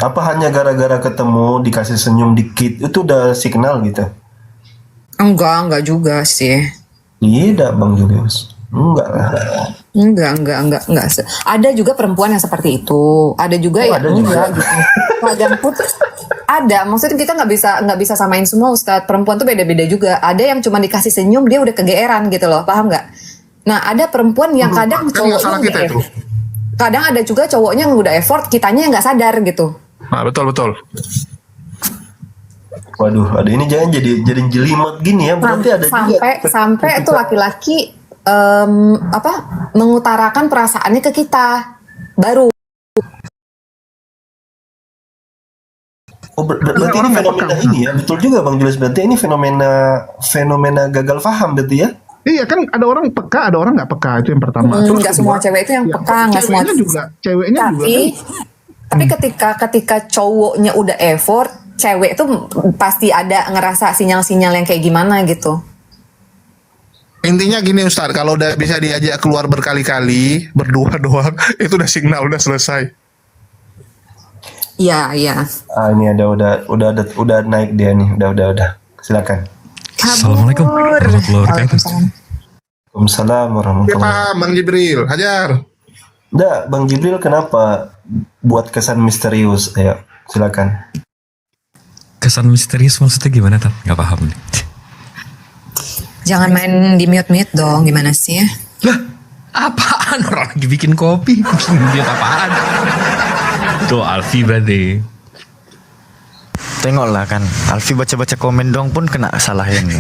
Apa hanya gara-gara ketemu dikasih senyum dikit itu udah signal gitu? Enggak juga sih. Tidak Bang Julius. Enggak lah. Enggak. Ada juga perempuan yang seperti itu. Ada juga yang enggak gitu. Kadang putus. Ada, maksudnya kita nggak bisa samain semua Ustadz. Perempuan tuh beda-beda juga. Ada yang cuma dikasih senyum dia udah kegeeran gitu loh, paham nggak? Nah ada perempuan yang kadang Kan nggak salah kita itu. kadang ada juga cowoknya yang udah effort, kitanya yang nggak sadar gitu. Nah, betul. Waduh, ada ini jangan jadi jelimet gini ya. Berarti ada sampai tuh laki-laki mengutarakan perasaannya ke kita baru. Oh, berarti ini fenomena ini ya, betul juga Bang Julius. Berarti ini fenomena gagal paham berarti ya? Iya kan, ada orang peka, ada orang nggak peka, itu yang pertama. Terus Nggak semua cewek itu yang peka, nggak semua. Ceweknya juga. Tapi ketika cowoknya udah effort, cewek tuh pasti ada ngerasa sinyal-sinyal yang kayak gimana gitu. Intinya gini Ustadz, kalau udah bisa diajak keluar berkali-kali, berdua doang, itu udah signal, udah selesai. Iya. Ini udah naik dia nih, udah. Silakan. Assalamualaikum warahmatullahi wabarakatuh. Waalaikumsalam warahmatullahi wabarakatuh. Paham Bang Jibril, hajar. Nggak, Bang Jibril kenapa buat kesan misterius? Ayo, silakan. Kesan misterius maksudnya gimana, Tat? Gak paham nih. Jangan main di mute dong, gimana sih ya? Lah, apaan? Orang lagi bikin kopi, bikin dia apaan? Tuh Alfi berarti. Tengoklah kan, Alfi baca-baca komen dong pun kena salahin.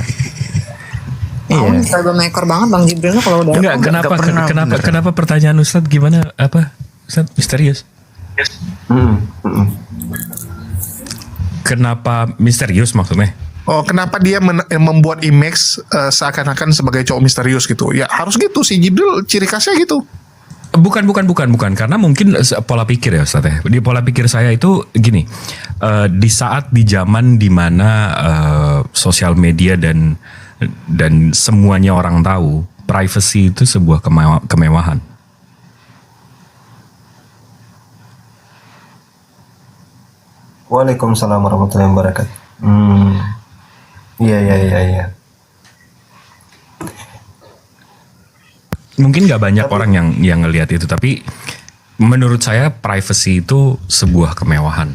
Iya. Troublemaker banget Bang Jibril kalau udah. Enggak, kenapa pertanyaan Ustadz gimana? Apa? Ustadz misterius? Kenapa misterius maksudnya? Oh, kenapa dia membuat image seakan-akan sebagai cowok misterius gitu? Ya harus gitu, si Jibril ciri khasnya gitu. Bukan, karena mungkin pola pikir ya Ustadz ya. Di pola pikir saya itu gini, di zaman dimana sosial media dan semuanya orang tahu, privacy itu sebuah kemewahan. Waalaikumsalam warahmatullahi wabarakatuh. Iya. Mungkin nggak banyak orang yang ngelihat itu, tapi menurut saya privacy itu sebuah kemewahan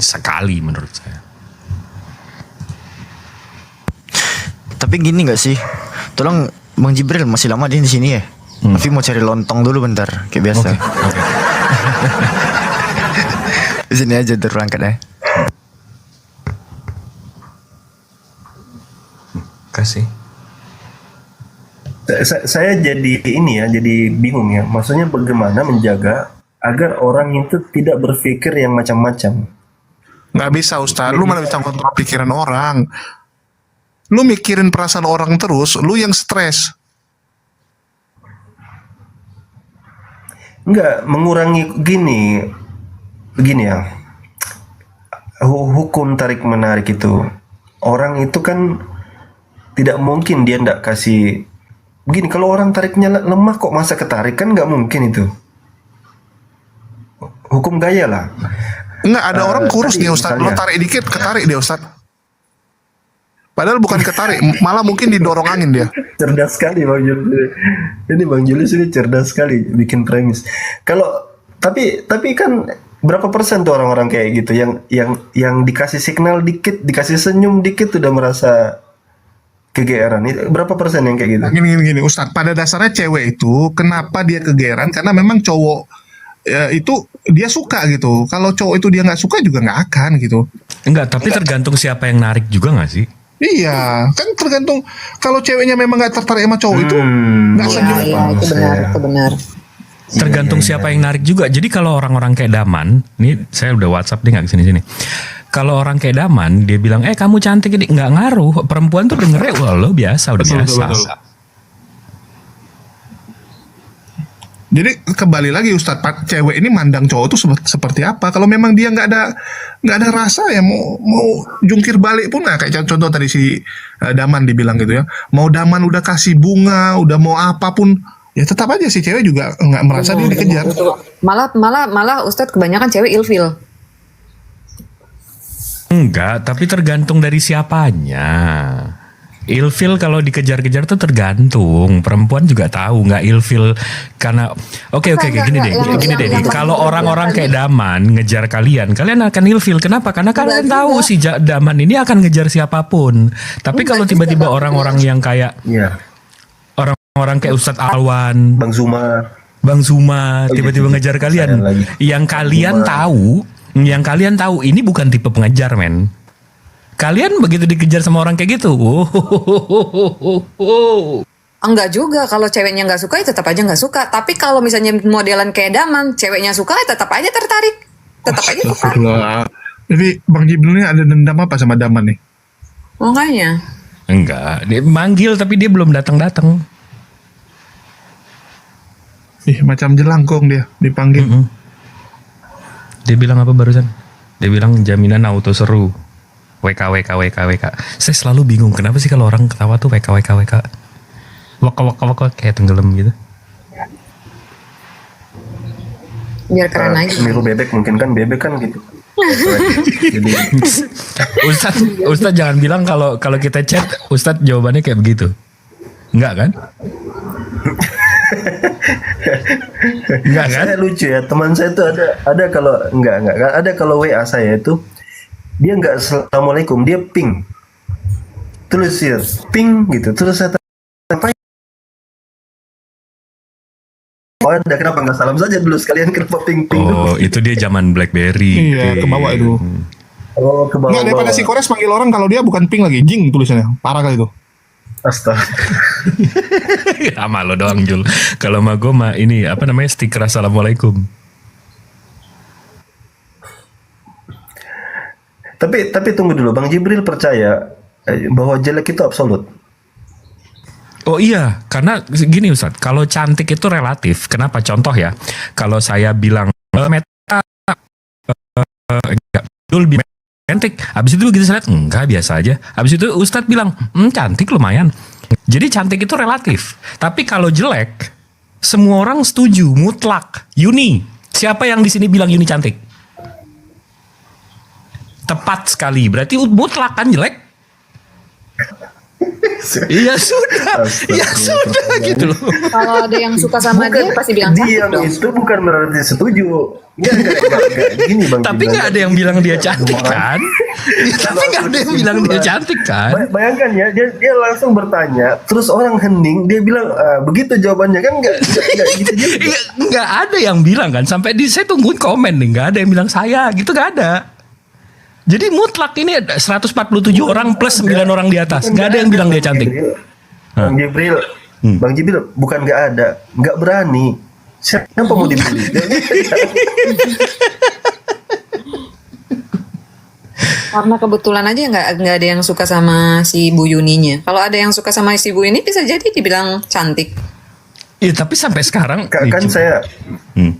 sekali menurut saya. Tapi gini nggak sih? Tolong Bang Jibril masih lama di sini ya. Tapi mau cari lontong dulu bentar, kayak biasa. Okay. Di sini aja terangkat ya. Kasih. Saya jadi jadi bingung ya. Maksudnya bagaimana menjaga agar orang itu tidak berpikir yang macam-macam. Nggak bisa Ustadz, lu mana bisa kontrol pikiran orang. Lu mikirin perasaan orang terus, lu yang stres. Enggak, mengurangi begini ya. Hukum tarik menarik itu, orang itu kan tidak mungkin dia ndak kasih. Begini, kalau orang tariknya lemah kok masa ketarik, kan nggak mungkin itu. Hukum gaya lah. Enggak, ada orang kurus nih Ustadz, misalnya, lo tarik dikit, ketarik dia Ustadz. Padahal bukan ketarik, malah mungkin didorong angin dia. Cerdas sekali Bang Julius. Ini Bang Julius ini cerdas sekali bikin premis. Kalau tapi kan berapa persen tuh orang-orang kayak gitu yang dikasih signal dikit, dikasih senyum dikit udah merasa kegeeran. Berapa persen yang kayak gitu? Gini Ustadz, pada dasarnya cewek itu kenapa dia kegeeran, karena memang cowok itu dia suka gitu. Kalau cowok itu dia nggak suka juga nggak akan gitu. Enggak, tapi tergantung siapa yang narik juga nggak sih? Iya, kan tergantung. Kalau ceweknya memang nggak tertarik sama cowok itu nggak senyum. Iya, itu benar. Tergantung siapa yang narik juga. Jadi kalau orang-orang kayak Daman, nih saya udah WhatsApp dia nggak kesini-sini. Kalau orang kayak Daman, dia bilang, kamu cantik, ini nggak ngaruh. Perempuan tuh dengernya, wah lo biasa, udah biasa. Betul. Jadi kembali lagi Ustadz, cewek ini mandang cowok itu seperti apa? Kalau memang dia nggak ada rasa ya mau jungkir balik pun, nah kayak contoh tadi si Daman dibilang gitu ya, mau Daman udah kasih bunga, udah mau apapun, ya tetap aja si cewek juga nggak merasa dia dikejar. Malah Ustadz kebanyakan cewek ilfil. Enggak, tapi tergantung dari siapanya. Ilfil kalau dikejar-kejar tuh tergantung. Perempuan juga tahu nggak ilfil karena oke gini deh. Kalau orang-orang kayak Daman ngejar kalian akan ilfil. Kenapa? Karena kalian tahu si Daman ini akan ngejar siapapun. Tapi kalau tiba-tiba orang-orang yang kayak orang-orang kayak Ustadz Alwan, Bang Zuma Bang Suma Oh, iya, tiba-tiba iya. ngejar Saya kalian. lagi. Yang kalian tahu ini bukan tipe pengejar, men. Kalian begitu dikejar sama orang kayak gitu. Enggak juga, kalau ceweknya nggak suka ya tetap aja nggak suka. Tapi kalau misalnya modelan kayak Daman, ceweknya suka ya tetap aja tertarik. Tetap aja suka. Astagfirullah. Jadi Bang Jibril ini ada dendam apa sama Daman nih? Makanya. Enggak, dia manggil tapi dia belum datang-datang. Ih, macam jelangkung dia dipanggil. Dia bilang apa barusan? Dia bilang jaminan auto seru. WK. Saya selalu bingung kenapa sih kalau orang ketawa tuh WK. Waka kayak tenggelam gitu. Biar keren aja. Niru bebek mungkin kan, bebek kan gitu. Jadi Ustadz jangan bilang kalau kita chat Ustadz jawabannya kayak begitu. Enggak kan? Enggak kan? saya lucu ya, teman saya tuh ada kalau enggak ada kalau WA saya itu dia enggak assalamualaikum, dia ping. Tulis ya, ping gitu. Terus saya tanya, oh, ada kenapa enggak salam saja dulu sekalian, kenapa ping dulu? Oh, itu dia zaman BlackBerry. Iya, ke bawah itu. Oh, ke Nggak, daripada si bawah. Kores manggil orang kalau dia bukan ping lagi, jing tulisannya. Parah kali itu. Astaga. Sama lo doang Jul. Kalau sama gue mah ini apa namanya stiker assalamualaikum. Tapi tunggu dulu, Bang Jibril percaya bahwa jelek itu absolut? Oh iya, karena gini Ustadz, kalau cantik itu relatif. Kenapa? Contoh ya, kalau saya bilang Meta enggak, Jul cantik. Habis itu begitu saya lihat, enggak biasa aja. Habis itu Ustadz bilang, cantik lumayan. Jadi cantik itu relatif. Tapi kalau jelek, semua orang setuju, mutlak. Yuni, siapa yang di sini bilang Yuni cantik? Tepat sekali. Berarti mutlak kan jelek? Iya sudah, ya sudah gitu loh. Kalau ada yang suka sama dia pasti bilang cantik Diam dong. itu bukan berarti setuju. Enggak, gini Bang Tapi Jibril. nggak ada yang bilang dia cantik kan? Tapi nggak ada yang bilang dia cantik kan? Bayangkan ya, dia langsung bertanya, terus orang hening, dia bilang begitu jawabannya kan enggak gitu juga. Iya, nggak ada yang bilang kan? Sampai saya tungguin komen nih, nggak ada yang bilang saya gitu, nggak ada. Jadi mutlak ini ada 147 orang plus 9 orang di atas. Nggak ada yang bilang dia cantik. Bang Jibril, Bang Jibril bukan nggak ada, nggak berani. Siapa mau dibeli? Karena kebetulan aja nggak ada yang suka sama si Bu Yuninya. Kalau ada yang suka sama si Bu Yuni bisa jadi dibilang cantik. Iya, tapi sampai sekarang Kan saya Hmm.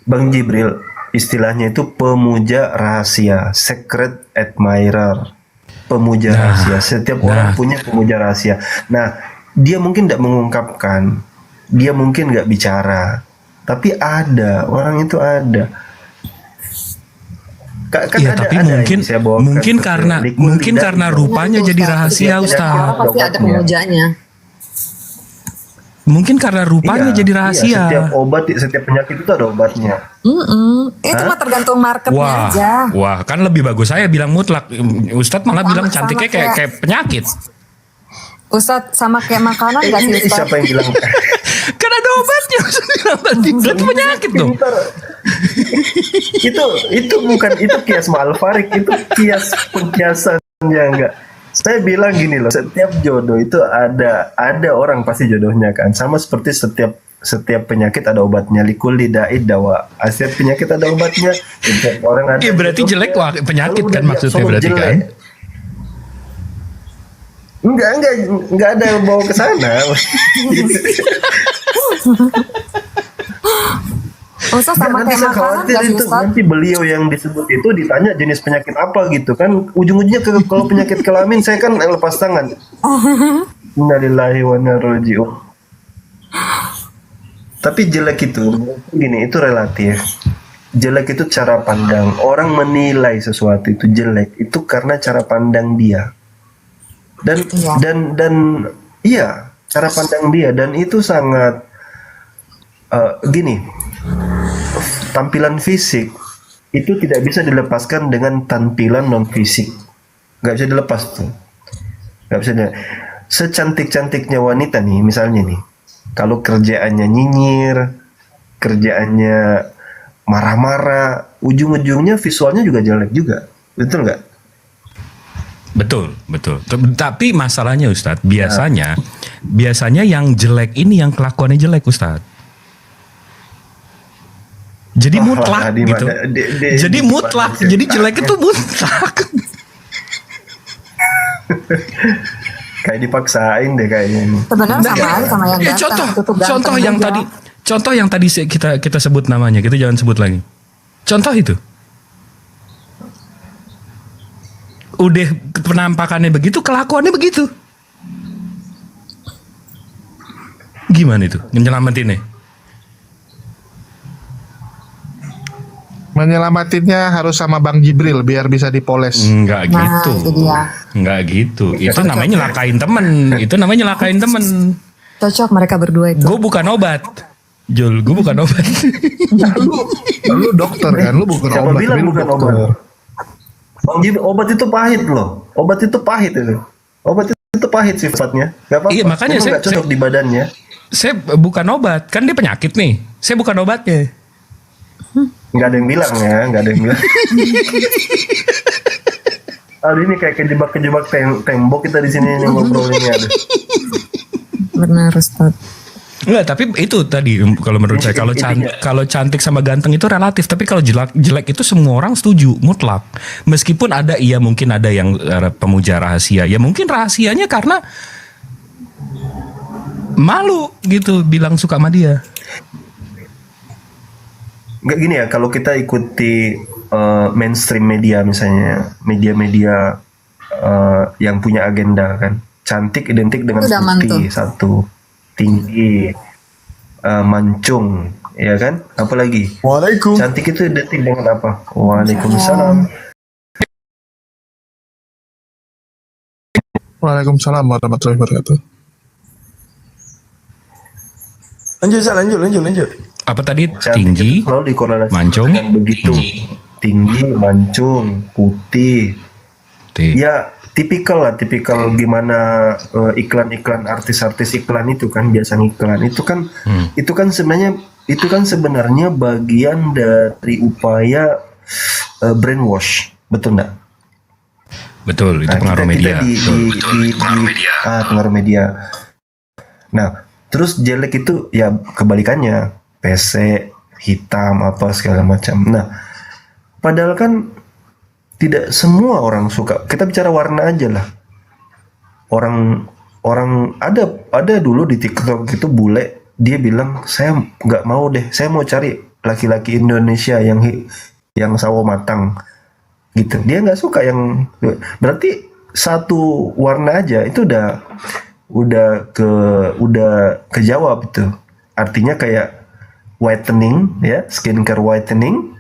Bang Jibril istilahnya itu pemuja rahasia, secret admirer, pemuja rahasia. Setiap orang punya pemuja rahasia. Nah, dia mungkin tidak mengungkapkan, dia mungkin nggak bicara, tapi ada orang itu ada. Iya, tapi mungkin karena rupanya jadi rahasia, Ustaz. Karena pasti ada pemujanya. Mungkin karena rupanya jadi rahasia. Setiap penyakit itu ada obatnya. Itu mah tergantung marketnya aja. Wah, kan lebih bagus saya bilang mutlak. Ustadz malah bilang Sama cantiknya kayak penyakit. Ustadz sama kayak makanan nggak sih Ustadz? Siapa yang bilang? Kan ada obatnya. Ustadz bilang tadi berarti penyakit dong. itu bukan itu kias Al-Farik, itu kias pengkiasannya enggak. Saya bilang gini loh, setiap jodoh itu ada orang pasti jodohnya kan. Sama seperti setiap penyakit ada obatnya. Likulli da'id dawa. Setiap penyakit ada obatnya. Setiap orang ada. Iya berarti jelek penyakit kan maksudnya berarti kan. Enggak ada yang bawa ke sana. Ustadz sama Nanti kayak saya makanan khawatir nggak sih itu Ustadz? nanti beliau yang disebut itu ditanya jenis penyakit apa gitu kan, ujung-ujungnya kalau penyakit kelamin saya kan lepas tangan. Innalillahi wa inna ilaihi raji'un. Tapi jelek itu gini, itu relatif. Jelek itu cara pandang. Orang menilai sesuatu itu jelek itu karena cara pandang dia. Dan iya, cara pandang dia, dan itu sangat gini. Tampilan fisik itu tidak bisa dilepaskan dengan tampilan non fisik. Nggak bisa dilepas tuh. Nggak bisa. Secantik-cantiknya wanita nih, misalnya nih, Kalau kerjaannya nyinyir, kerjaannya marah-marah, ujung-ujungnya visualnya juga jelek juga. Betul nggak? Betul, betul. Tapi masalahnya Ustadz, biasanya yang jelek ini yang kelakuannya jelek Ustadz. Jadi mutlak di gitu. mana- Jadi di mutlak, mana- jadi jelek itu mutlak. Kayak dipaksain deh kayaknya ini. Sebenarnya sama aja sama yang Ya, ganteng. contoh, Itu tuh ganteng contoh yang juga. tadi, contoh yang tadi kita sebut namanya, kita jangan sebut lagi. Contoh itu. Udah penampakannya begitu, kelakuannya begitu. Gimana itu? Nyelamatinnya? Menyelamatinnya harus sama Bang Jibril biar bisa dipoles. Enggak Nah, gitu. itu dia. Enggak gitu. Itu namanya nyelakain temen. Itu namanya nyelakain temen. Cocok mereka berdua itu. Gue bukan obat. Jul, gue bukan obat. Lu dokter kan, lu bukan Siapa obat. bilang tapi lu bukan dokter. obat? Bang Jim, obat itu pahit loh. Obat itu pahit itu. Obat itu pahit sifatnya. Gak apa-apa. Iya, makanya Emang saya- nggak cocok di badannya. Saya bukan obat. Kan dia penyakit nih. Saya bukan obatnya. Nggak ada yang bilang ya, nggak ada yang bilang. Aduh ini kayak kejebak-kejebak tembok kita di sini nih ngobrolinnya. Aduh. Benar Ustaz. Enggak, tapi itu tadi kalau menurut saya kalau cantik sama ganteng itu relatif, tapi kalau jelek itu semua orang setuju mutlak. Meskipun ada mungkin ada yang pemuja rahasia. Ya mungkin rahasianya karena malu gitu bilang suka sama dia. Nggak gini ya, kalau kita ikuti mainstream media misalnya, media-media yang punya agenda kan, cantik identik dengan Udah putih mantul. satu, tinggi, mancung, ya kan? Apalagi Waalaikum. cantik itu identik dengan apa? Waalaikumsalam. Waalaikumsalam warahmatullahi wabarakatuh. Lanjut. Apa tadi? Cantik Tinggi, itu selalu dikorelasikan mancung, dengan begitu. Tinggi, mancung, putih. Ya tipikal gimana iklan-iklan artis-artis iklan itu kan, biasa iklan itu kan sebenarnya bagian dari upaya brainwash, betul nggak? Betul, itu Nah, pengaruh media. pengaruh media. Nah, terus jelek itu ya kebalikannya, pesek, hitam apa segala macam. Nah, padahal kan tidak semua orang suka. Kita bicara warna aja lah. Orang ada dulu di TikTok itu bule, dia bilang saya nggak mau deh, saya mau cari laki-laki Indonesia yang sawo matang gitu. Dia nggak suka yang, berarti satu warna aja itu udah kejawab itu. Artinya kayak whitening ya, skincare whitening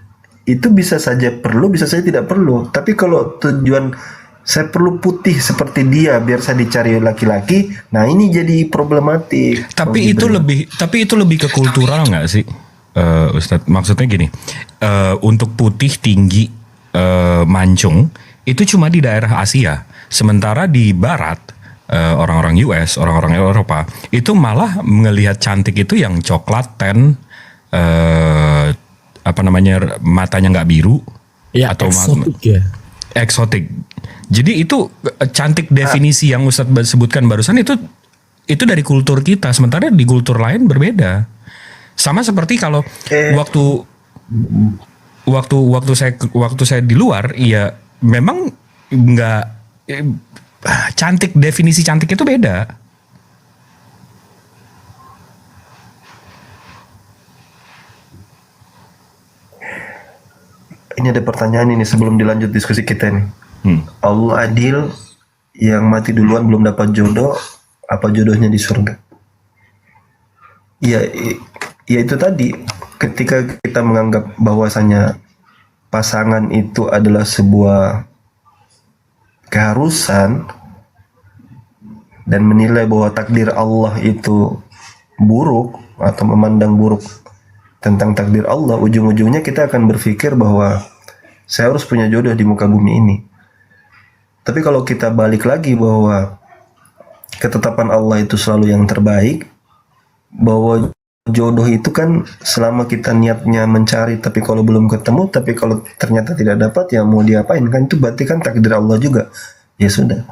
itu bisa saja perlu, bisa saja tidak perlu. Tapi kalau tujuan saya perlu putih seperti dia biar saya dicari laki-laki, nah ini jadi problematik. Tapi itu lebih ke kultural nggak sih, Ustadz? Maksudnya gini, untuk putih, tinggi, mancung itu cuma di daerah Asia, sementara di Barat orang-orang US, orang-orang Eropa itu malah melihat cantik itu yang coklat, tan, matanya nggak biru, Ya, atau eksotik ya. eksotik. Jadi itu cantik definisi yang Ustadz sebutkan barusan itu dari kultur kita, sementara di kultur lain berbeda. Sama seperti kalau waktu saya di luar, ya memang nggak cantik, definisi cantik itu beda. Ini ada pertanyaan ini sebelum dilanjut diskusi kita nih. Allah adil, yang mati duluan belum dapat jodoh, apa jodohnya di surga? Ya itu tadi, ketika kita menganggap bahwasanya pasangan itu adalah sebuah keharusan dan menilai bahwa takdir Allah itu buruk atau memandang buruk tentang takdir Allah, ujung-ujungnya kita akan berpikir bahwa saya harus punya jodoh di muka bumi ini. Tapi kalau kita balik lagi bahwa ketetapan Allah itu selalu yang terbaik, bahwa jodoh itu kan selama kita niatnya mencari, tapi kalau belum ketemu, tapi kalau ternyata tidak dapat, ya mau diapain kan, itu berarti kan takdir Allah juga. Ya sudah.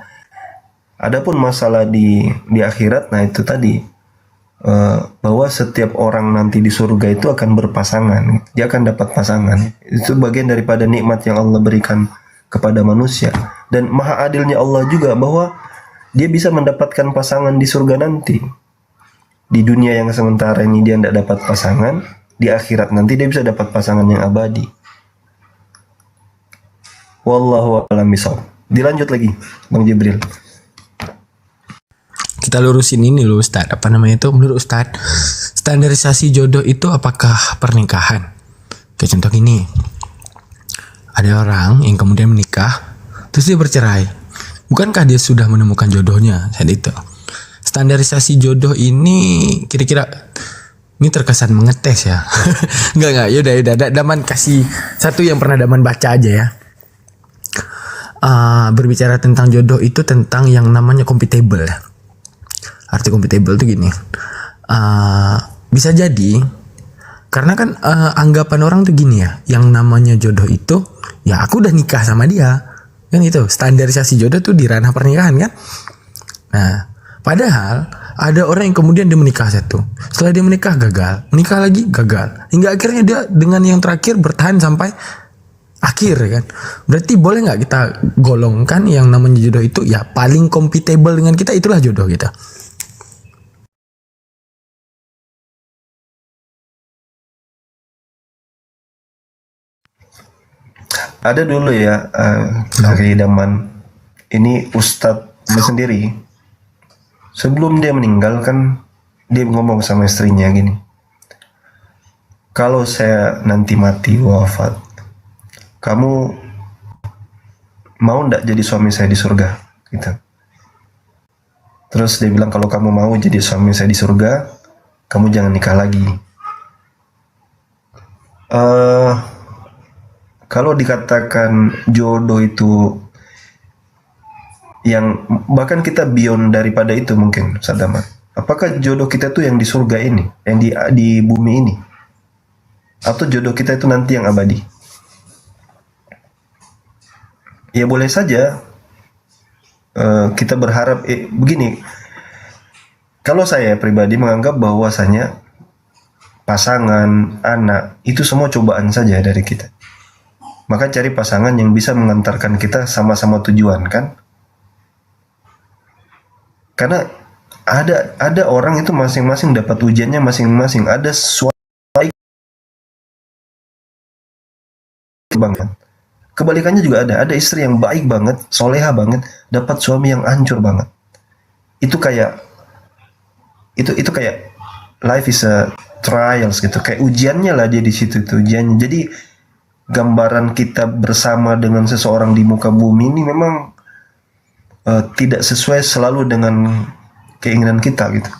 Adapun masalah di akhirat, nah itu tadi bahwa setiap orang nanti di surga itu akan berpasangan, dia akan dapat pasangan. Itu bagian daripada nikmat yang Allah berikan kepada manusia. Dan maha adilnya Allah juga bahwa dia bisa mendapatkan pasangan di surga nanti. Di dunia yang sementara ini dia tidak dapat pasangan, di akhirat nanti dia bisa dapat pasangan yang abadi. Wallahu a'lam bishawab. Dilanjut lagi, Bang Jibril. Kita lurusin ini loh Ustaz, apa namanya itu, menurut Ustaz standarisasi jodoh itu apakah pernikahan? Kayak contoh gini, ada orang yang kemudian menikah terus dia bercerai, bukankah dia sudah menemukan jodohnya saat itu? Standarisasi jodoh ini kira-kira ini terkesan mengetes ya. Enggak yaudah Daman kasih satu yang pernah Daman baca aja ya. Berbicara tentang jodoh itu tentang yang namanya compatible. Arti compatible itu gini, bisa jadi karena kan anggapan orang tuh gini ya, yang namanya jodoh itu ya aku udah nikah sama dia kan, itu standarisasi jodoh tuh di ranah pernikahan kan. Nah padahal ada orang yang kemudian dia menikah satu, setelah dia menikah gagal, menikah lagi gagal, hingga akhirnya dia dengan yang terakhir bertahan sampai akhir kan. Berarti boleh nggak kita golongkan yang namanya jodoh itu ya paling compatible dengan kita, itulah jodoh kita. Ada dulu ya dari zaman ini Ustadz sendiri, sebelum dia meninggal kan dia ngomong sama istrinya gini, kalau saya nanti mati wafat, kamu mau ndak jadi suami saya di surga gitu. Terus dia bilang kalau kamu mau jadi suami saya di surga, kamu jangan nikah lagi. Kalau dikatakan jodoh itu yang bahkan kita beyond daripada itu mungkin Sadaman. Apakah jodoh kita tuh yang di surga ini, yang di bumi ini, atau jodoh kita itu nanti yang abadi? Ya boleh saja kita berharap begini. Kalau saya pribadi menganggap bahwasanya pasangan, anak itu semua cobaan saja dari kita. Maka cari pasangan yang bisa mengantarkan kita sama-sama tujuan kan? Karena ada orang itu masing-masing dapat ujiannya masing-masing. Ada suami banget. Kebalikannya juga ada istri yang baik banget, soleha banget, dapat suami yang hancur banget. Itu kayak life is a trials gitu. Kayak ujiannya lah dia di situ tuh ujiannya. Jadi gambaran kita bersama dengan seseorang di muka bumi ini memang tidak sesuai selalu dengan keinginan kita gitu.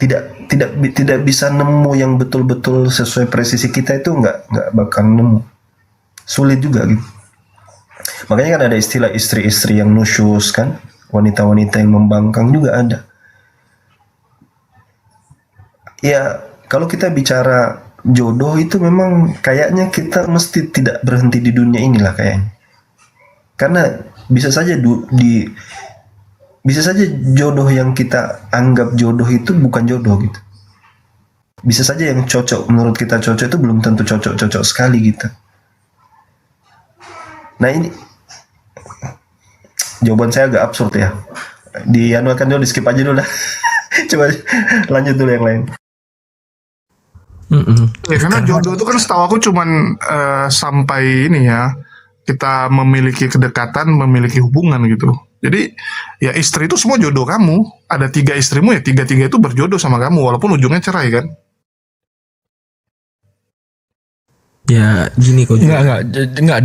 Tidak bisa nemu yang betul-betul sesuai presisi kita, itu nggak bakal nemu. Sulit juga gitu. Makanya kan ada istilah istri-istri yang nusyus kan, wanita-wanita yang membangkang juga ada. Ya kalau kita bicara jodoh itu memang kayaknya kita mesti tidak berhenti di dunia inilah kayaknya. Karena bisa saja jodoh yang kita anggap jodoh itu bukan jodoh gitu. Bisa saja yang cocok menurut kita cocok itu belum tentu cocok sekali gitu. Nah ini jawaban saya agak absurd ya. Dianualkan dulu, di skip aja dulu lah. Coba lanjut dulu yang lain. Ya karena jodoh itu kan setahu aku cuman sampai ini ya, kita memiliki kedekatan, memiliki hubungan gitu. Jadi ya istri itu semua jodoh kamu. Ada 3 istrimu ya 3 itu berjodoh sama kamu walaupun ujungnya cerai kan. Ya gini kok juga. Enggak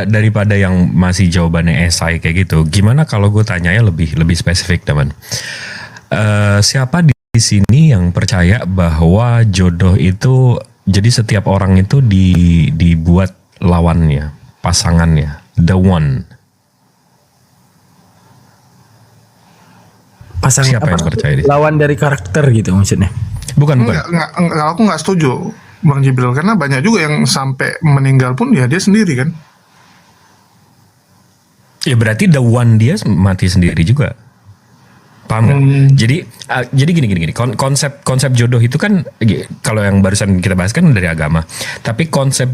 daripada yang masih jawabannya esai kayak gitu. Gimana kalau gue tanyanya lebih spesifik, teman? Siapa di sini yang percaya bahwa jodoh itu jadi setiap orang itu dibuat lawannya, pasangannya, the one? pasangan Siapa yang percaya di situ? lawan dari karakter gitu maksudnya. Bukan. Enggak, aku nggak setuju Bang Jibril, karena banyak juga yang sampai meninggal pun ya dia sendiri kan. Ya berarti the one dia mati sendiri juga. Paham nggak? Jadi gini. Konsep jodoh itu kan kalau yang barusan kita bahas kan dari agama. Tapi konsep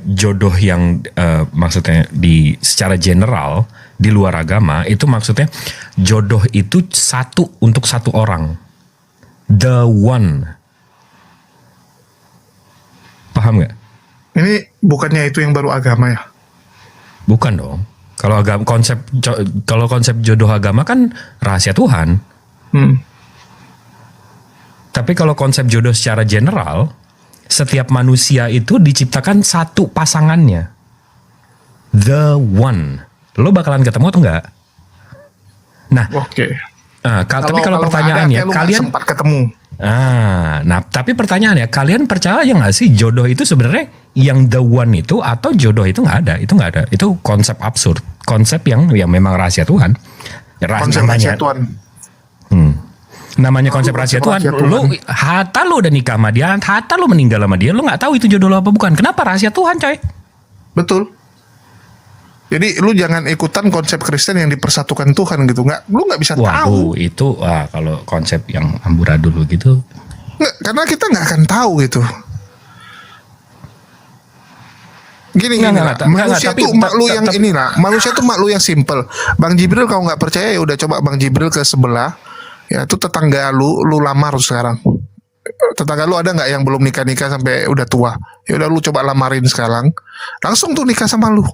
jodoh yang maksudnya secara general di luar agama itu maksudnya jodoh itu satu untuk satu orang. The one. Paham nggak? Ini bukannya itu yang baru agama ya? Bukan dong. Kalau konsep jodoh agama kan rahasia Tuhan. Tapi kalau konsep jodoh secara general, setiap manusia itu diciptakan satu pasangannya. The one. Lo bakalan ketemu atau enggak? Nah, Oke. tapi kalau pertanyaannya, kalian sempat ketemu. Nah, tapi pertanyaannya, kalian percaya nggak sih jodoh itu sebenarnya yang the one itu atau jodoh itu nggak ada? Itu nggak ada. Itu konsep absurd, konsep yang memang rahasia Tuhan. Konsep rahasia Tuhan. Namanya konsep rahasia Tuhan. Lo hatta lo udah nikah sama dia, hatta lo meninggal sama dia, lo nggak tahu itu jodoh lo apa bukan. Kenapa rahasia Tuhan, coy? Betul. Jadi lu jangan ikutan konsep Kristen yang dipersatukan Tuhan gitu. Lu nggak bisa tahu. Waduh, itu kalau konsep yang amburadul gitu. Nggak, karena kita nggak akan tahu gitu. Gini, manusia tuh makhluk yang inilah. Manusia tuh makhluk yang simple. Bang Jibril kalau nggak percaya ya udah coba Bang Jibril ke sebelah. Ya itu tetangga lu lamar sekarang. Tetangga lu ada nggak yang belum nikah sampai udah tua? Ya udah lu coba lamarin sekarang. Langsung tuh nikah sama lu.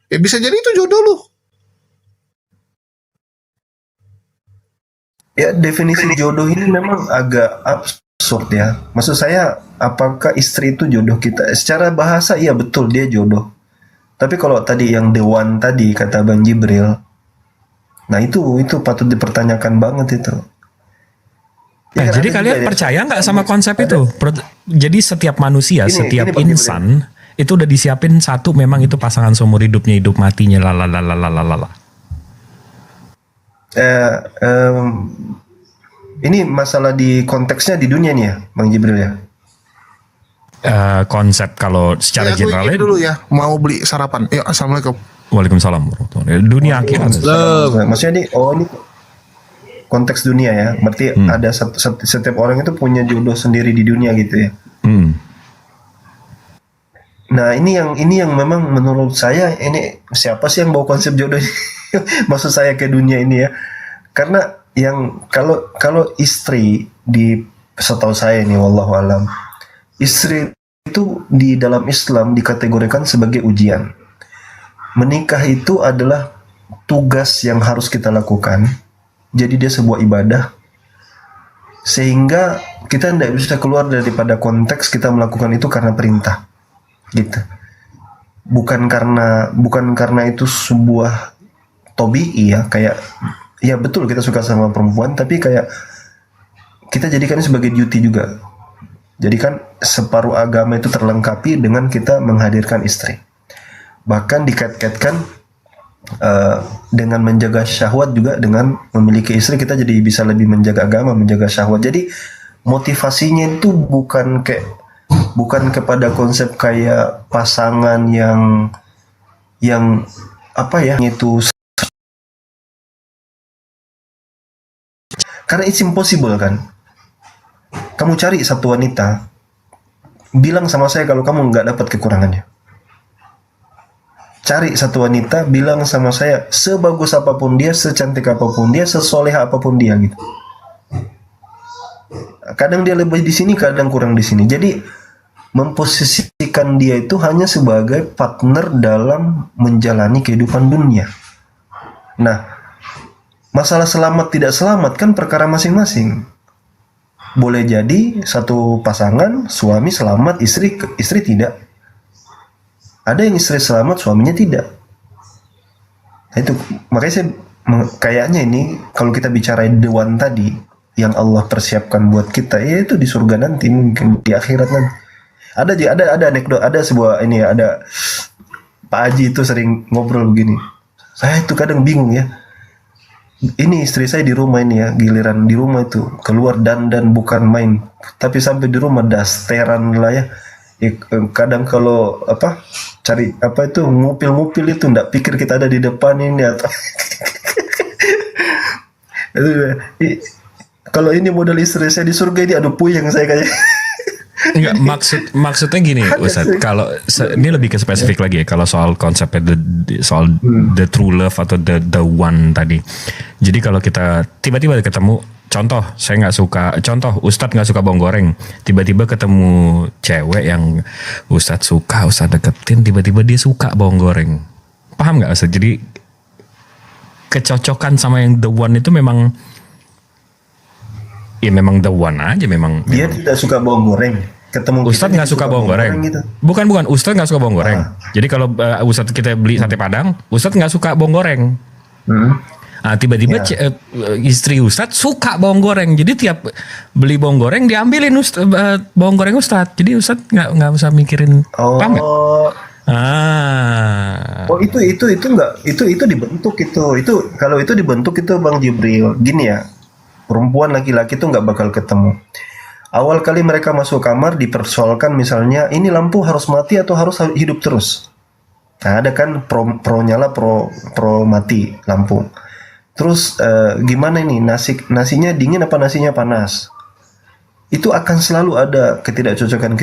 Ya bisa jadi itu jodoh lu. Ya definisi jodoh ini memang agak absurd ya. Maksud saya, apakah istri itu jodoh kita? Secara bahasa iya betul dia jodoh. Tapi kalau tadi yang the one tadi kata Bang Jibril, nah itu patut dipertanyakan banget itu. Nah, jadi kalian percaya nggak sama konsep itu? Jadi setiap manusia, setiap insan itu udah disiapin satu, memang itu pasangan seumur hidupnya, hidup matinya, lalalalalalala. Ini masalah di konteksnya di dunia nih ya, Bang Jibril ya. Konsep kalau secara generalnya dulu ya, mau beli sarapan. Ya, assalamualaikum. Waalaikumsalam warahmatullahi wabarakatuh. Dunia akhirat. Maksudnya ini konteks dunia ya. Berarti ada setiap orang itu punya jodoh sendiri di dunia gitu ya. Nah ini yang memang menurut saya ini siapa sih yang bawa konsep jodoh ini? Maksud saya ke dunia ini ya. Karena yang kalau istri setahu saya nih wallahu alam, istri itu di dalam Islam dikategorikan sebagai ujian. Menikah itu adalah tugas yang harus kita lakukan. Jadi dia sebuah ibadah. Sehingga kita tidak bisa keluar daripada konteks kita melakukan itu karena perintah. Gitu. Bukan karena itu sebuah tobi'i ya, kayak ya betul kita suka sama perempuan, tapi kayak kita jadikan sebagai duty juga. Jadi kan separuh agama itu terlengkapi dengan kita menghadirkan istri. Bahkan dikait-kaitkan dengan menjaga syahwat juga, dengan memiliki istri kita jadi bisa lebih menjaga agama, menjaga syahwat. Jadi motivasinya itu bukan kepada konsep kayak pasangan yang apa ya itu, karena it's impossible kan. Kamu cari satu wanita, bilang sama saya kalau kamu nggak dapat kekurangannya. Cari satu wanita, bilang sama saya sebagus apapun dia, secantik apapun dia, sesoleha apapun dia gitu. Kadang dia lebih di sini, kadang kurang di sini. Jadi memposisikan dia itu hanya sebagai partner dalam menjalani kehidupan dunia. Nah, masalah selamat tidak selamat kan perkara masing-masing. Boleh jadi satu pasangan suami selamat, istri tidak. Ada yang istri selamat, suaminya tidak. Nah, itu makanya saya kayaknya ini kalau kita bicara the one tadi yang Allah persiapkan buat kita, ya itu di surga nanti, mungkin di akhirat nanti. Ada anekdot, ada sebuah ini ya, ada Pak Haji itu sering ngobrol begini. Saya itu kadang bingung ya. ini istri saya di rumah ini ya, giliran di rumah itu keluar dan bukan main, tapi sampai di rumah dasteran lah ya. Kadang kalau apa cari apa itu ngupil-ngupil itu ndak pikir kita ada di depan ini atau Itu, kalau ini modal istri saya di surga ini aduh puyeng saya kayak. Enggak, maksudnya gini Ustadz, kalau ini lebih ke spesifik lagi ya, kalau soal konsepnya soal the true love atau the one tadi. Jadi kalau kita tiba-tiba ketemu, contoh Ustadz nggak suka bawang goreng, tiba-tiba ketemu cewek yang Ustadz suka, Ustadz deketin, tiba-tiba dia suka bawang goreng, paham nggak Ustadz? Jadi kecocokan sama yang the one itu memang the one aja, memang Dia tidak suka bawang goreng. Ketemu Ustadz nggak suka bawang goreng. gitu. Bukan, Ustadz nggak suka bawang goreng. Jadi kalau Ustadz kita beli sate Padang, Ustadz nggak suka bawang goreng. Tiba-tiba istri Ustadz suka bawang goreng. Jadi tiap beli bawang goreng diambilin bawang goreng Ustadz. Jadi Ustadz nggak usah mikirin. Paham nggak? Oh itu dibentuk itu kalau itu dibentuk itu Bang Jibril gini ya, perempuan laki-laki itu nggak bakal ketemu. Awal kali mereka masuk kamar dipersoalkan misalnya ini lampu harus mati atau harus hidup terus. Nah ada kan pro nyala pro mati lampu. Terus gimana ini nasinya dingin apa nasinya panas? Itu akan selalu ada ketidakcocokan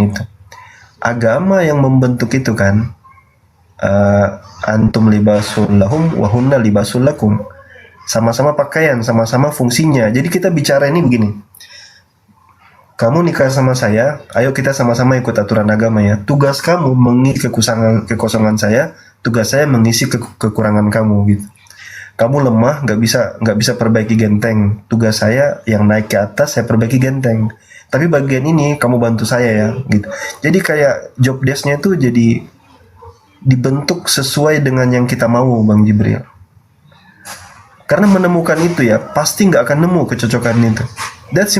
itu. Agama yang membentuk itu kan, antum libasul lahum wa hunna libasul lakum. Sama-sama pakaian, sama-sama fungsinya. Jadi kita bicara ini begini. Kamu nikah sama saya, ayo kita sama-sama ikut aturan agama ya. Tugas kamu mengisi kekosongan saya, tugas saya mengisi kekurangan kamu gitu. Kamu lemah, nggak bisa perbaiki genteng. Tugas saya yang naik ke atas, saya perbaiki genteng. Tapi bagian ini kamu bantu saya ya, gitu. Jadi kayak job desk-nya itu jadi dibentuk sesuai dengan yang kita mau, Bang Jibril. Karena menemukan itu ya, pasti nggak akan nemu kecocokan itu.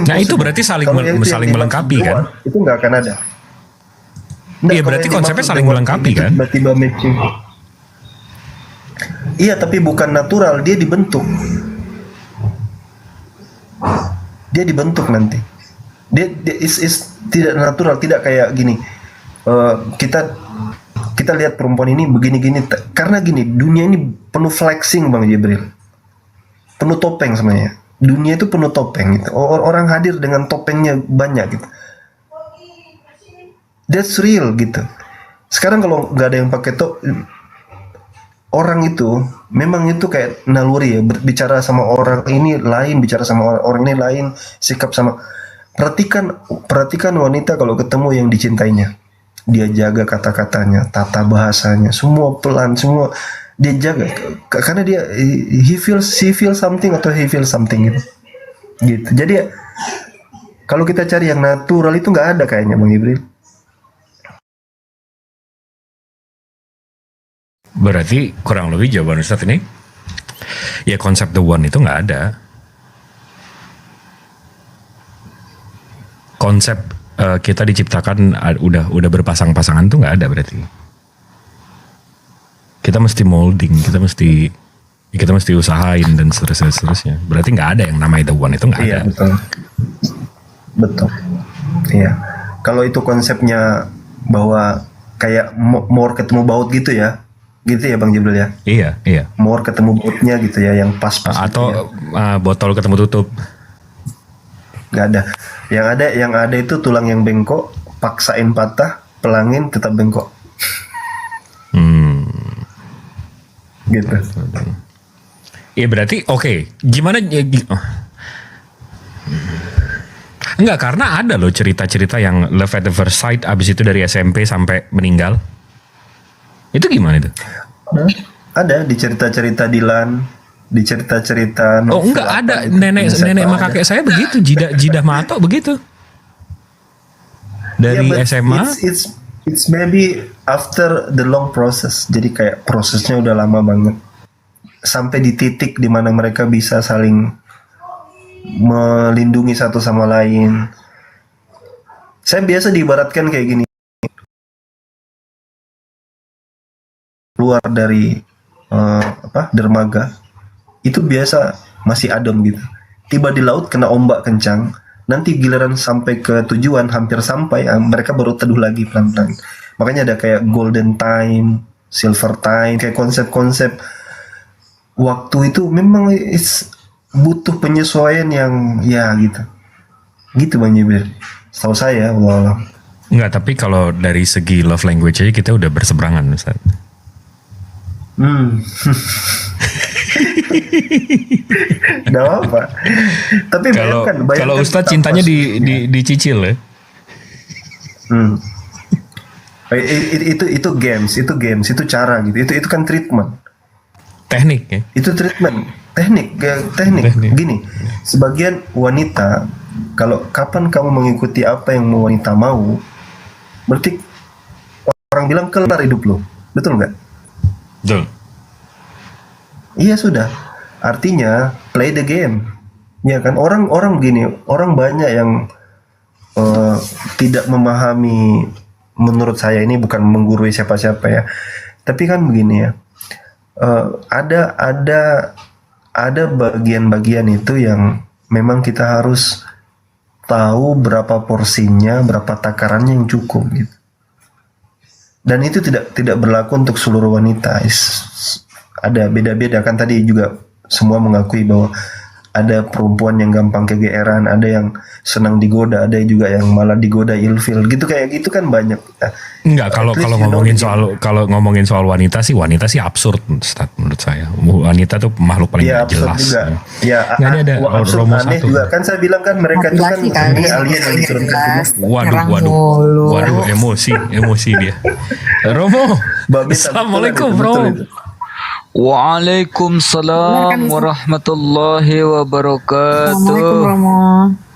Nah itu berarti saling melengkapi kan? Itu nggak akan ada. Iya berarti konsepnya saling melengkapi kan? Tiba-tiba matching. Iya tapi bukan natural, dia dibentuk. Dia dibentuk nanti. Dia is tidak natural, tidak kayak gini. Kita lihat perempuan ini begini-gini karena gini, dunia ini penuh flexing Bang Jibril. Penuh topeng sebenarnya. Dunia itu penuh topeng gitu. Orang hadir dengan topengnya banyak gitu. That's real gitu. Sekarang kalau nggak ada yang pakai orang itu memang itu kayak naluri ya, bicara sama orang ini lain, bicara sama orang ini lain, sikap sama. Perhatikan wanita kalau ketemu yang dicintainya. Dia jaga kata-katanya, tata bahasanya, semua pelan, semua dia jaga karena dia she feels something atau he feels something gitu. Jadi kalau kita cari yang natural itu nggak ada kayaknya Bang Ibril. Berarti kurang lebih jawaban Ustadz ini ya konsep the one itu nggak ada. Konsep kita diciptakan udah berpasang-pasangan tuh nggak ada berarti. Kita mesti molding, kita mesti usahain dan seterusnya. Berarti nggak ada yang namanya the one itu nggak ada. Betul. Iya. Kalau itu konsepnya bahwa kayak more ketemu baut gitu ya Bang Jibril ya. Iya. More ketemu bautnya gitu ya, yang pas. Atau botol ketemu tutup. Nggak ada. Yang ada itu tulang yang bengkok, paksain patah, pelangin tetap bengkok. Gitu. Iya berarti oke. Gimana? Enggak, karena ada loh cerita-cerita yang love at the first sight abis itu dari SMP sampai meninggal. Itu gimana itu? Ada di cerita-cerita Dilan, di cerita-cerita novel. Oh enggak ada, nenek sama kakek saya begitu, jidah matok begitu. Dari SMA. It's maybe after the long process. Jadi kayak prosesnya udah lama banget. Sampai di titik di mana mereka bisa saling melindungi satu sama lain. Saya biasa diibaratkan kayak gini. Keluar dari dermaga, itu biasa masih adem gitu. Tiba di laut kena ombak kencang, nanti giliran sampai ke tujuan hampir sampai, mereka baru teduh lagi pelan-pelan. Makanya ada kayak golden time, silver time, kayak konsep-konsep waktu itu memang butuh penyesuaian yang ya gitu Bang Jibir. Setahu saya, Allah. Enggak, tapi kalau dari segi love language aja kita udah berseberangan, Ustaz. Gak apa. Tapi Kalau Ustaz cintanya dicicil ya. Itu games, itu cara gitu. Itu kan treatment. Teknik ya. Itu treatment, teknik. Gini, sebagian wanita kalau kapan kamu mengikuti apa yang wanita mau, berarti orang bilang kelar hidup lo, betul nggak? Betul. Iya sudah. Artinya play the game. Ya kan orang gini, orang banyak yang tidak memahami. Menurut saya ini bukan menggurui siapa-siapa ya. Tapi kan begini ya. Ada bagian-bagian itu yang memang kita harus tahu berapa porsinya, berapa takarannya yang cukup gitu. Dan itu tidak berlaku untuk seluruh wanita. Ada beda-beda kan, tadi juga semua mengakui bahwa ada perempuan yang gampang kegeeran, ada yang senang digoda, ada juga yang malah digoda ilfil gitu, kayak gitu kan banyak. Enggak, kalau ngomongin soal wanita sih absurd, Ustaz, menurut saya. Wanita tuh makhluk paling ya, gak jelas. Juga. Ya, ini ada absurd, Romo aneh satu. juga kan, saya bilang kan mereka itu kan ini alien yang diturunkan. Waduh, emosi dia. Romo, Assalamualaikum, Bro. Waalaikumsalam warahmatullahi wabarakatuh. Assalamualaikum Romo.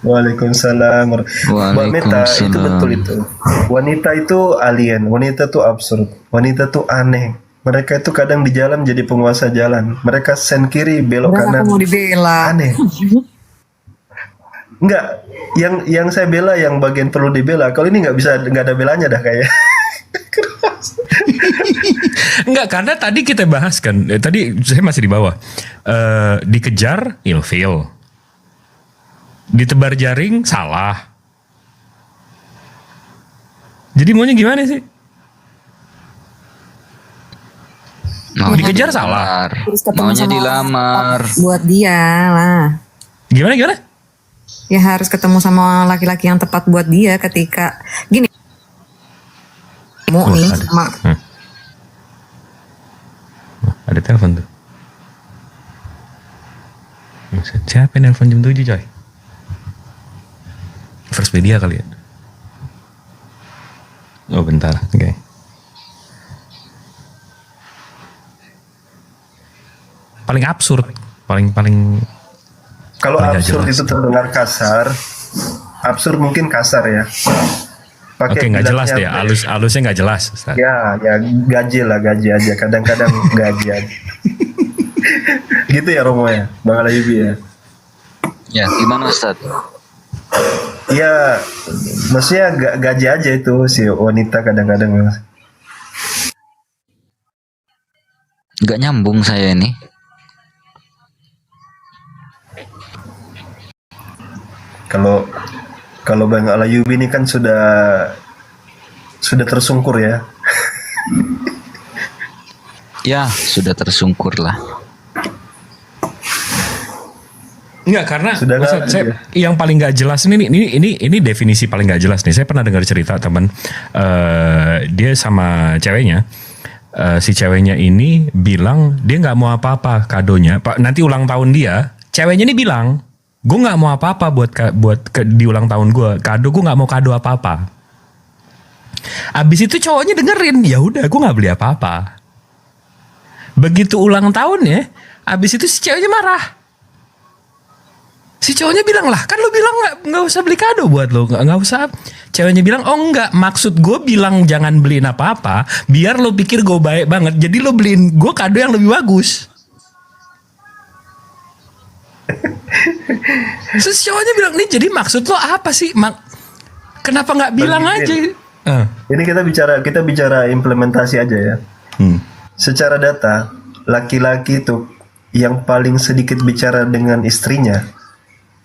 Waalaikumsalam. Mbak Meta, itu betul itu. Wanita itu alien, wanita itu absurd, wanita itu aneh. Mereka itu kadang di jalan jadi penguasa jalan. Mereka sen kiri, belok kanan. Aku mau dibela. Aneh. Enggak, yang saya bela yang bagian perlu dibela. Kalau ini nggak ada belanya dah kayak. Enggak, karena tadi kita bahas kan, tadi saya masih di bawah. Dikejar ilfil, ditebar jaring salah. Jadi maunya gimana sih? Dikejar salah. Maunya dilamar. Buat dia lah. Gimana? Ya harus ketemu sama laki-laki yang tepat buat dia ketika gini. Mau nih sama ada telepon tuh. Siapa yang nelfon jam 7 coy? First Media kali ya? Oh bentar, oke. Paling absurd, paling Kalau absurd jelas. itu terdengar kasar, absurd mungkin kasar ya. Oke, nggak jelas deh, alusnya nggak jelas, Ustaz. Ya gaji aja, kadang-kadang gaji aja. Gitu ya Romo ya, Bang Alayubi ya. Ya, gimana Ustaz? Ya, maksudnya gaji aja itu si wanita kadang-kadang. Gak nyambung saya ini. Kalau Bang Alayubi ini kan sudah tersungkur ya. Ya, sudah tersungkur lah. Enggak, karena Sudah Ustaz, yang paling nggak jelas ini definisi paling nggak jelas nih. Saya pernah dengar cerita teman, dia sama ceweknya. Si ceweknya ini bilang dia nggak mau apa-apa kadonya. Nanti ulang tahun dia, ceweknya ini bilang, gue nggak mau apa-apa di ulang tahun gue. Kado gue nggak mau kado apa-apa. Abis itu cowoknya dengerin, ya udah gue nggak beli apa-apa. Begitu ulang tahun ya, abis itu si ceweknya marah. Si cowoknya bilang, lah kan lo bilang nggak usah beli kado buat lo, nggak usah. Ceweknya bilang, oh enggak, maksud gue bilang jangan beliin apa-apa, biar lo pikir gue baik banget, jadi lo beliin gue kado yang lebih bagus. Terus cowoknya bilang, nih jadi maksud lo apa sih? Kenapa nggak bilang aja? Ini kita bicara implementasi aja ya. Secara data, laki-laki itu yang paling sedikit bicara dengan istrinya,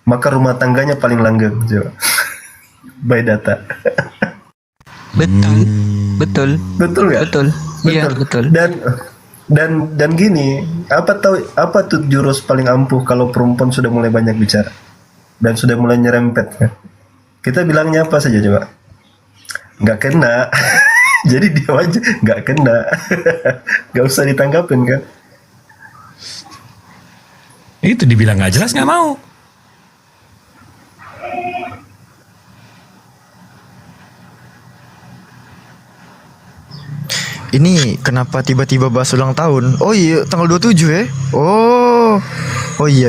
maka rumah tangganya paling langgeng. Coba. By data. Betul. Betul. Betul nggak? Betul. Iya, betul. Dan gini, apa tuh jurus paling ampuh kalau perempuan sudah mulai banyak bicara dan sudah mulai nyerempet kan? Kita bilangnya apa saja coba? Nggak kena. Jadi dia aja nggak kena. Nggak usah ditanggapin kan? Itu dibilang nggak jelas nggak mau. Ini kenapa tiba-tiba bahas ulang tahun? Oh iya, tanggal 27 ya? Oh. Oh iya.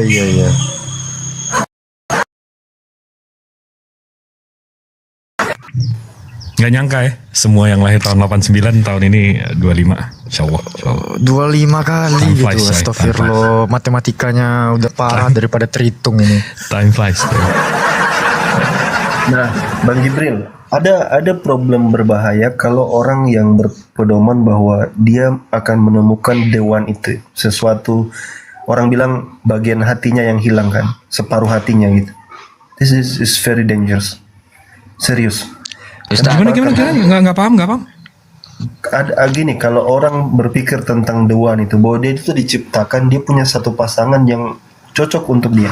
Nggak nyangka ya, semua yang lahir tahun 89 tahun ini 25. Insya Allah. 25 kali Time gitu. flies, say. Astagfirullah, matematikanya udah parah daripada terhitung ini. Time flies. Nah, Bang Jibril, ada problem berbahaya kalau orang yang berpedoman bahwa dia akan menemukan dewan itu, sesuatu orang bilang bagian hatinya yang hilang kan, separuh hatinya gitu. This is very dangerous. Serius. Ustaz, Gimana? Nggak paham. Ada gini, kalau orang berpikir tentang dewan itu, bahwa dia itu diciptakan, dia punya satu pasangan yang cocok untuk dia.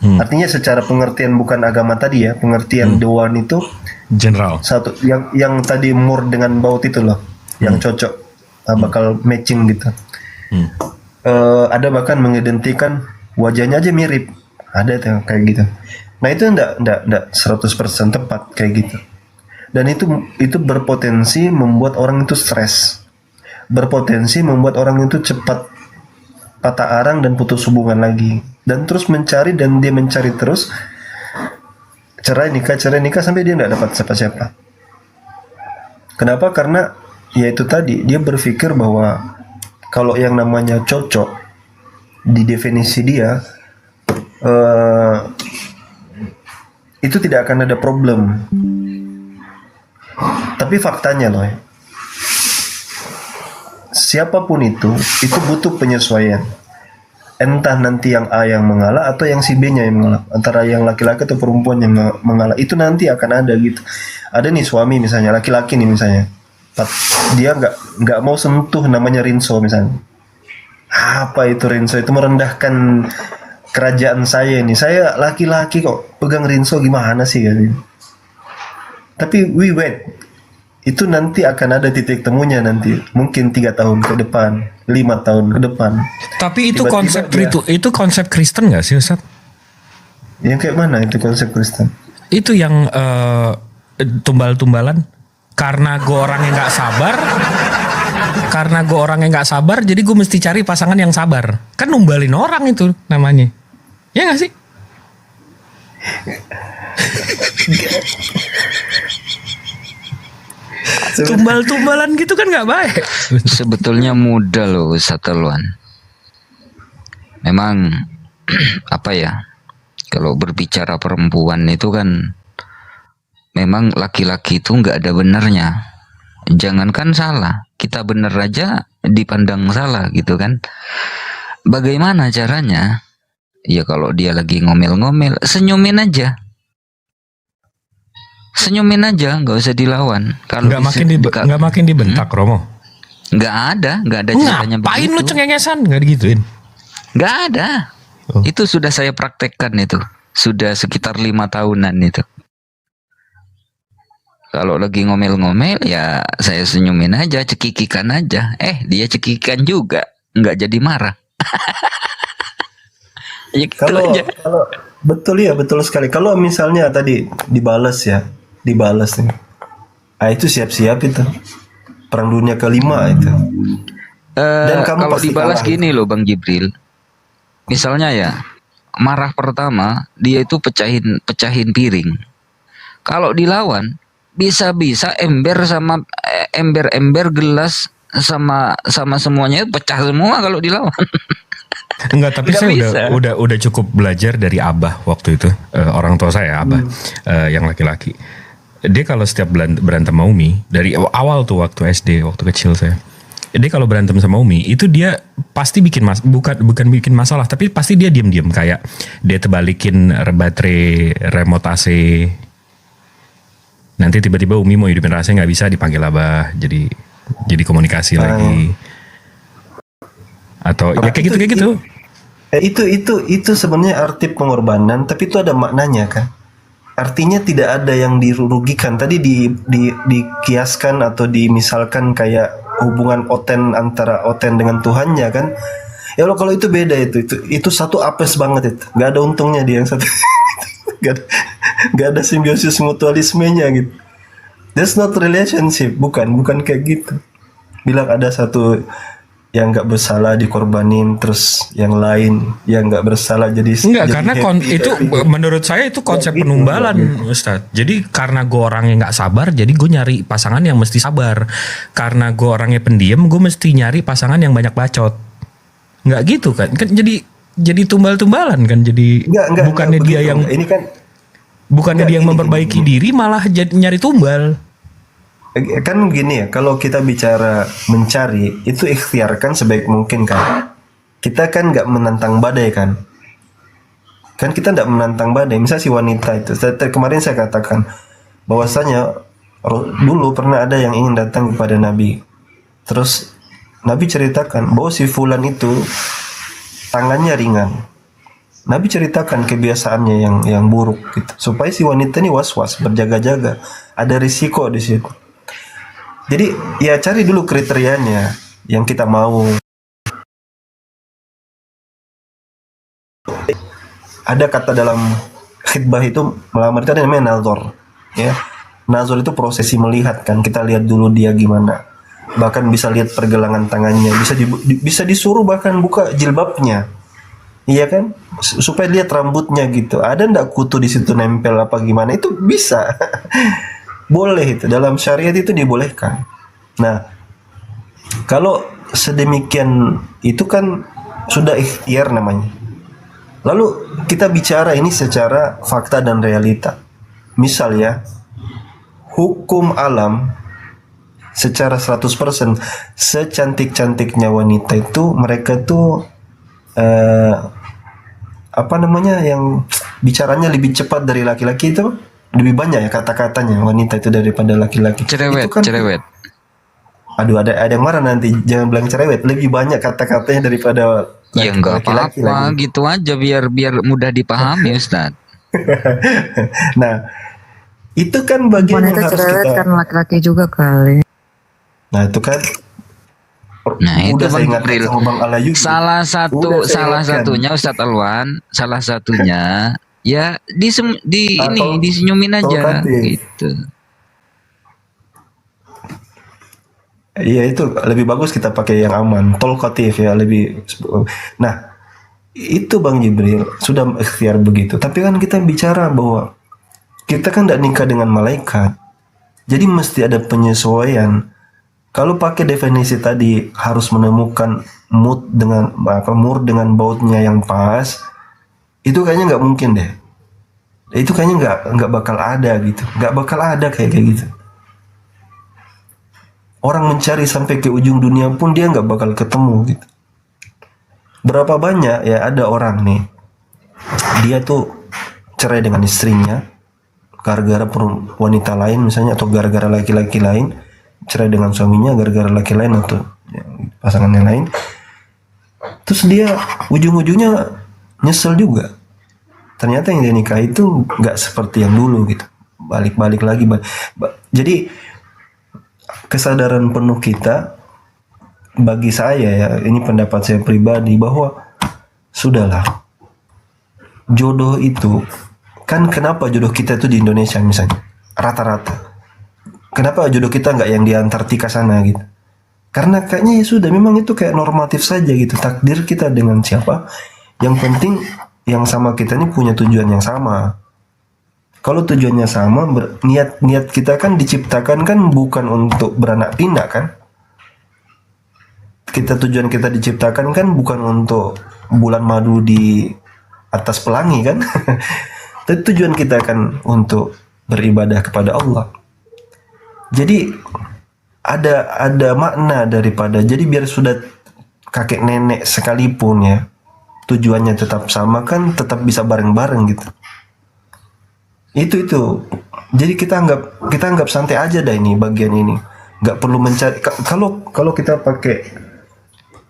Artinya secara pengertian bukan agama tadi ya, pengertian dewan itu General. satu yang tadi mur dengan baut itu loh, yang cocok, bakal matching gitu. Ada bahkan mengidentikan wajahnya aja mirip, ada tuh kayak gitu. Nah itu enggak 100% tepat kayak gitu. Dan itu berpotensi membuat orang itu stres, berpotensi membuat orang itu cepat patah arang dan putus hubungan lagi, dan terus mencari, dan dia mencari terus cerai nikah sampai dia nggak dapat siapa-siapa. Kenapa? Karena ya itu tadi, dia berpikir bahwa kalau yang namanya cocok di definisi dia itu tidak akan ada problem. Tapi faktanya loh, siapapun itu butuh penyesuaian. Entah nanti yang A yang mengalah atau yang si B-nya yang mengalah, antara yang laki-laki atau perempuan yang mengalah, itu nanti akan ada gitu. Ada nih suami misalnya, laki-laki nih misalnya, dia nggak mau sentuh namanya rinso misalnya. Apa itu rinso? Itu merendahkan kerajaan saya ini. Saya laki-laki kok pegang rinso, gimana sih gitu. Tapi we wait, itu nanti akan ada titik temunya nanti, mungkin 3 tahun ke depan, 5 tahun ke depan. Tapi itu Tiba-tiba itu konsep Kristen nggak sih, Ustaz? Yang kayak mana itu konsep Kristen? Itu yang tumbal-tumbalan. Karena gue orang yang nggak sabar, jadi gue mesti cari pasangan yang sabar. Kan numbalin orang itu namanya. Ya nggak sih? Tumbal-tumbalan gitu kan nggak baik. sebetulnya mudah loh Ustaz Alwan. Memang apa ya? Kalau berbicara perempuan itu kan memang laki-laki itu nggak ada benarnya. Jangankan salah, kita bener aja dipandang salah gitu kan. Bagaimana caranya? Ya kalau dia lagi ngomel-ngomel, senyumin aja, nggak usah dilawan. Kalau Nggak makin dibentak, Romo. nggak ada caranya Ngapain lu begitu. cengengesan? Nggak digituin. Nggak ada. Oh. Itu sudah saya praktekkan itu. Sudah sekitar 5 tahunan itu. Kalau lagi ngomel-ngomel ya saya senyumin aja, cekikikan aja. Dia cekikikan juga, nggak jadi marah. Ya gitu Kalau aja. betul sekali. Kalau misalnya tadi dibalas nih. Itu siap-siap itu. Perang dunia kelima itu. Dan kamu Kalau pasti dibalas kalah. gini loh Bang Jibril. Misalnya ya, marah pertama dia itu pecahin piring. Kalau dilawan bisa-bisa ember gelas sama semuanya pecah semua kalau dilawan. Enggak, tapi Nggak saya bisa. udah cukup belajar dari Abah waktu itu, orang tua saya Abah, yang laki-laki. Dia kalau setiap berantem sama Umi dari awal tuh waktu SD, waktu kecil saya, Dia kalau berantem sama Umi itu dia pasti bikin bukan bikin masalah, tapi pasti dia diam-diam, kayak dia terbalikin baterai remote AC. Nanti tiba-tiba Umi mau hidupin AC nggak bisa, dipanggil Abah, jadi komunikasi lagi. Atau ya kayak gitu. Itu sebenarnya arti pengorbanan, tapi itu ada maknanya kan. Artinya tidak ada yang dirugikan. Tadi dikiaskan atau dimisalkan kayak hubungan Oten antara Oten dengan Tuhannya kan. Ya Allah, kalau itu beda, itu satu apes banget itu. Gak ada untungnya dia yang satu. gak ada simbiosis mutualismenya gitu. That's not relationship, bukan kayak gitu. Bilang ada satu yang nggak bersalah dikorbanin, terus yang lain yang nggak bersalah jadi karena itu menurut saya itu konsep penumbalan, Ustadz. Jadi karena gue orangnya nggak sabar, jadi gue nyari pasangan yang mesti sabar. Karena gue orangnya pendiam, gue mesti nyari pasangan yang banyak bacot. Nggak gitu kan jadi tumbal-tumbalan kan, jadi bukannya dia yang ini kan bukannya dia yang memperbaiki diri, malah jadi nyari tumbal. Kan gini ya, kalau kita bicara mencari itu ikhtiarkan sebaik mungkin kan. Kita kan nggak menantang badai kan kita nggak menantang badai. Misalnya si wanita itu, kemarin saya katakan bahwasanya dulu pernah ada yang ingin datang kepada Nabi, terus Nabi ceritakan bahwa si fulan itu tangannya ringan. Nabi ceritakan kebiasaannya yang buruk gitu, supaya si wanita ini was-was, berjaga-jaga, ada risiko di situ. Jadi ya cari dulu kriterianya yang kita mau. Ada kata dalam khitbah itu melamar itu ada namanya nazar. Ya, nazar itu prosesi melihat kan. Kita lihat dulu dia gimana. Bahkan bisa lihat pergelangan tangannya. Bisa disuruh bahkan buka jilbabnya. Iya kan? Supaya lihat rambutnya gitu. Ada ndak kutu di situ nempel apa gimana? Itu bisa. Boleh itu, dalam syariat itu dibolehkan. Nah, kalau sedemikian itu kan sudah ikhtiar namanya. Lalu kita bicara ini secara fakta dan realita. Misal ya, hukum alam secara 100% secantik-cantiknya wanita itu, mereka tuh yang bicaranya lebih cepat dari laki-laki itu, lebih banyak ya kata-katanya wanita itu daripada laki-laki. Cerewet, itu kan, cerewet. Aduh, ada yang marah nanti, jangan bilang cerewet. Lebih banyak kata-katanya daripada Ya nggak laki-laki apa-apa, lagi. gitu aja biar mudah dipahami, Ustaz. Nah, itu kan bagian yang Wanita harus cerewet kita. karena laki-laki juga kali. Nah, itu kan. Nah, itu Udah saya Bang ingatkan Jibril. sama Bang Alayubi. Salah Udah saya ingatkan. satunya Ustadz Alwan, salah satunya ya disenyumin aja Provokatif. gitu. Iya, itu lebih bagus kita pakai yang aman, tolkatif ya, lebih. Nah, itu Bang Jibril sudah ikhtiar begitu. Tapi kan kita bicara bahwa kita kan tidak nikah dengan malaikat, jadi mesti ada penyesuaian. Kalau pakai definisi tadi harus menemukan mood dengan bautnya yang pas, itu kayaknya nggak mungkin deh. Itu kayaknya nggak bakal ada gitu, nggak bakal ada kayak gitu. Orang mencari sampai ke ujung dunia pun dia nggak bakal ketemu gitu. Berapa banyak ya ada orang nih, dia tuh cerai dengan istrinya gara-gara wanita lain misalnya, atau gara-gara laki-laki lain, cerai dengan suaminya gara-gara laki lain atau pasangan yang lain. Terus dia ujung-ujungnya nyesel juga. Ternyata yang dia nikah itu nggak seperti yang dulu gitu. Balik-balik lagi. Jadi kesadaran penuh kita, bagi saya ya, ini pendapat saya pribadi, bahwa sudahlah, jodoh itu kan, kenapa jodoh kita itu di Indonesia misalnya rata-rata, kenapa jodoh kita nggak yang di Antartika sana gitu? Karena kayaknya ya sudah, memang itu kayak normatif saja gitu, takdir kita dengan siapa, yang penting yang sama kita ini punya tujuan yang sama. Kalau tujuannya sama, niat kita kan diciptakan kan bukan untuk beranak pinak kan. Tujuan kita diciptakan kan bukan untuk bulan madu di atas pelangi kan. Tapi tujuan kita kan untuk beribadah kepada Allah. Jadi ada makna daripada, jadi biar sudah kakek nenek sekalipun ya, tujuannya tetap sama kan, tetap bisa bareng-bareng gitu. Itu jadi kita anggap santai aja dah ini bagian ini, nggak perlu mencari. Kalau kita pakai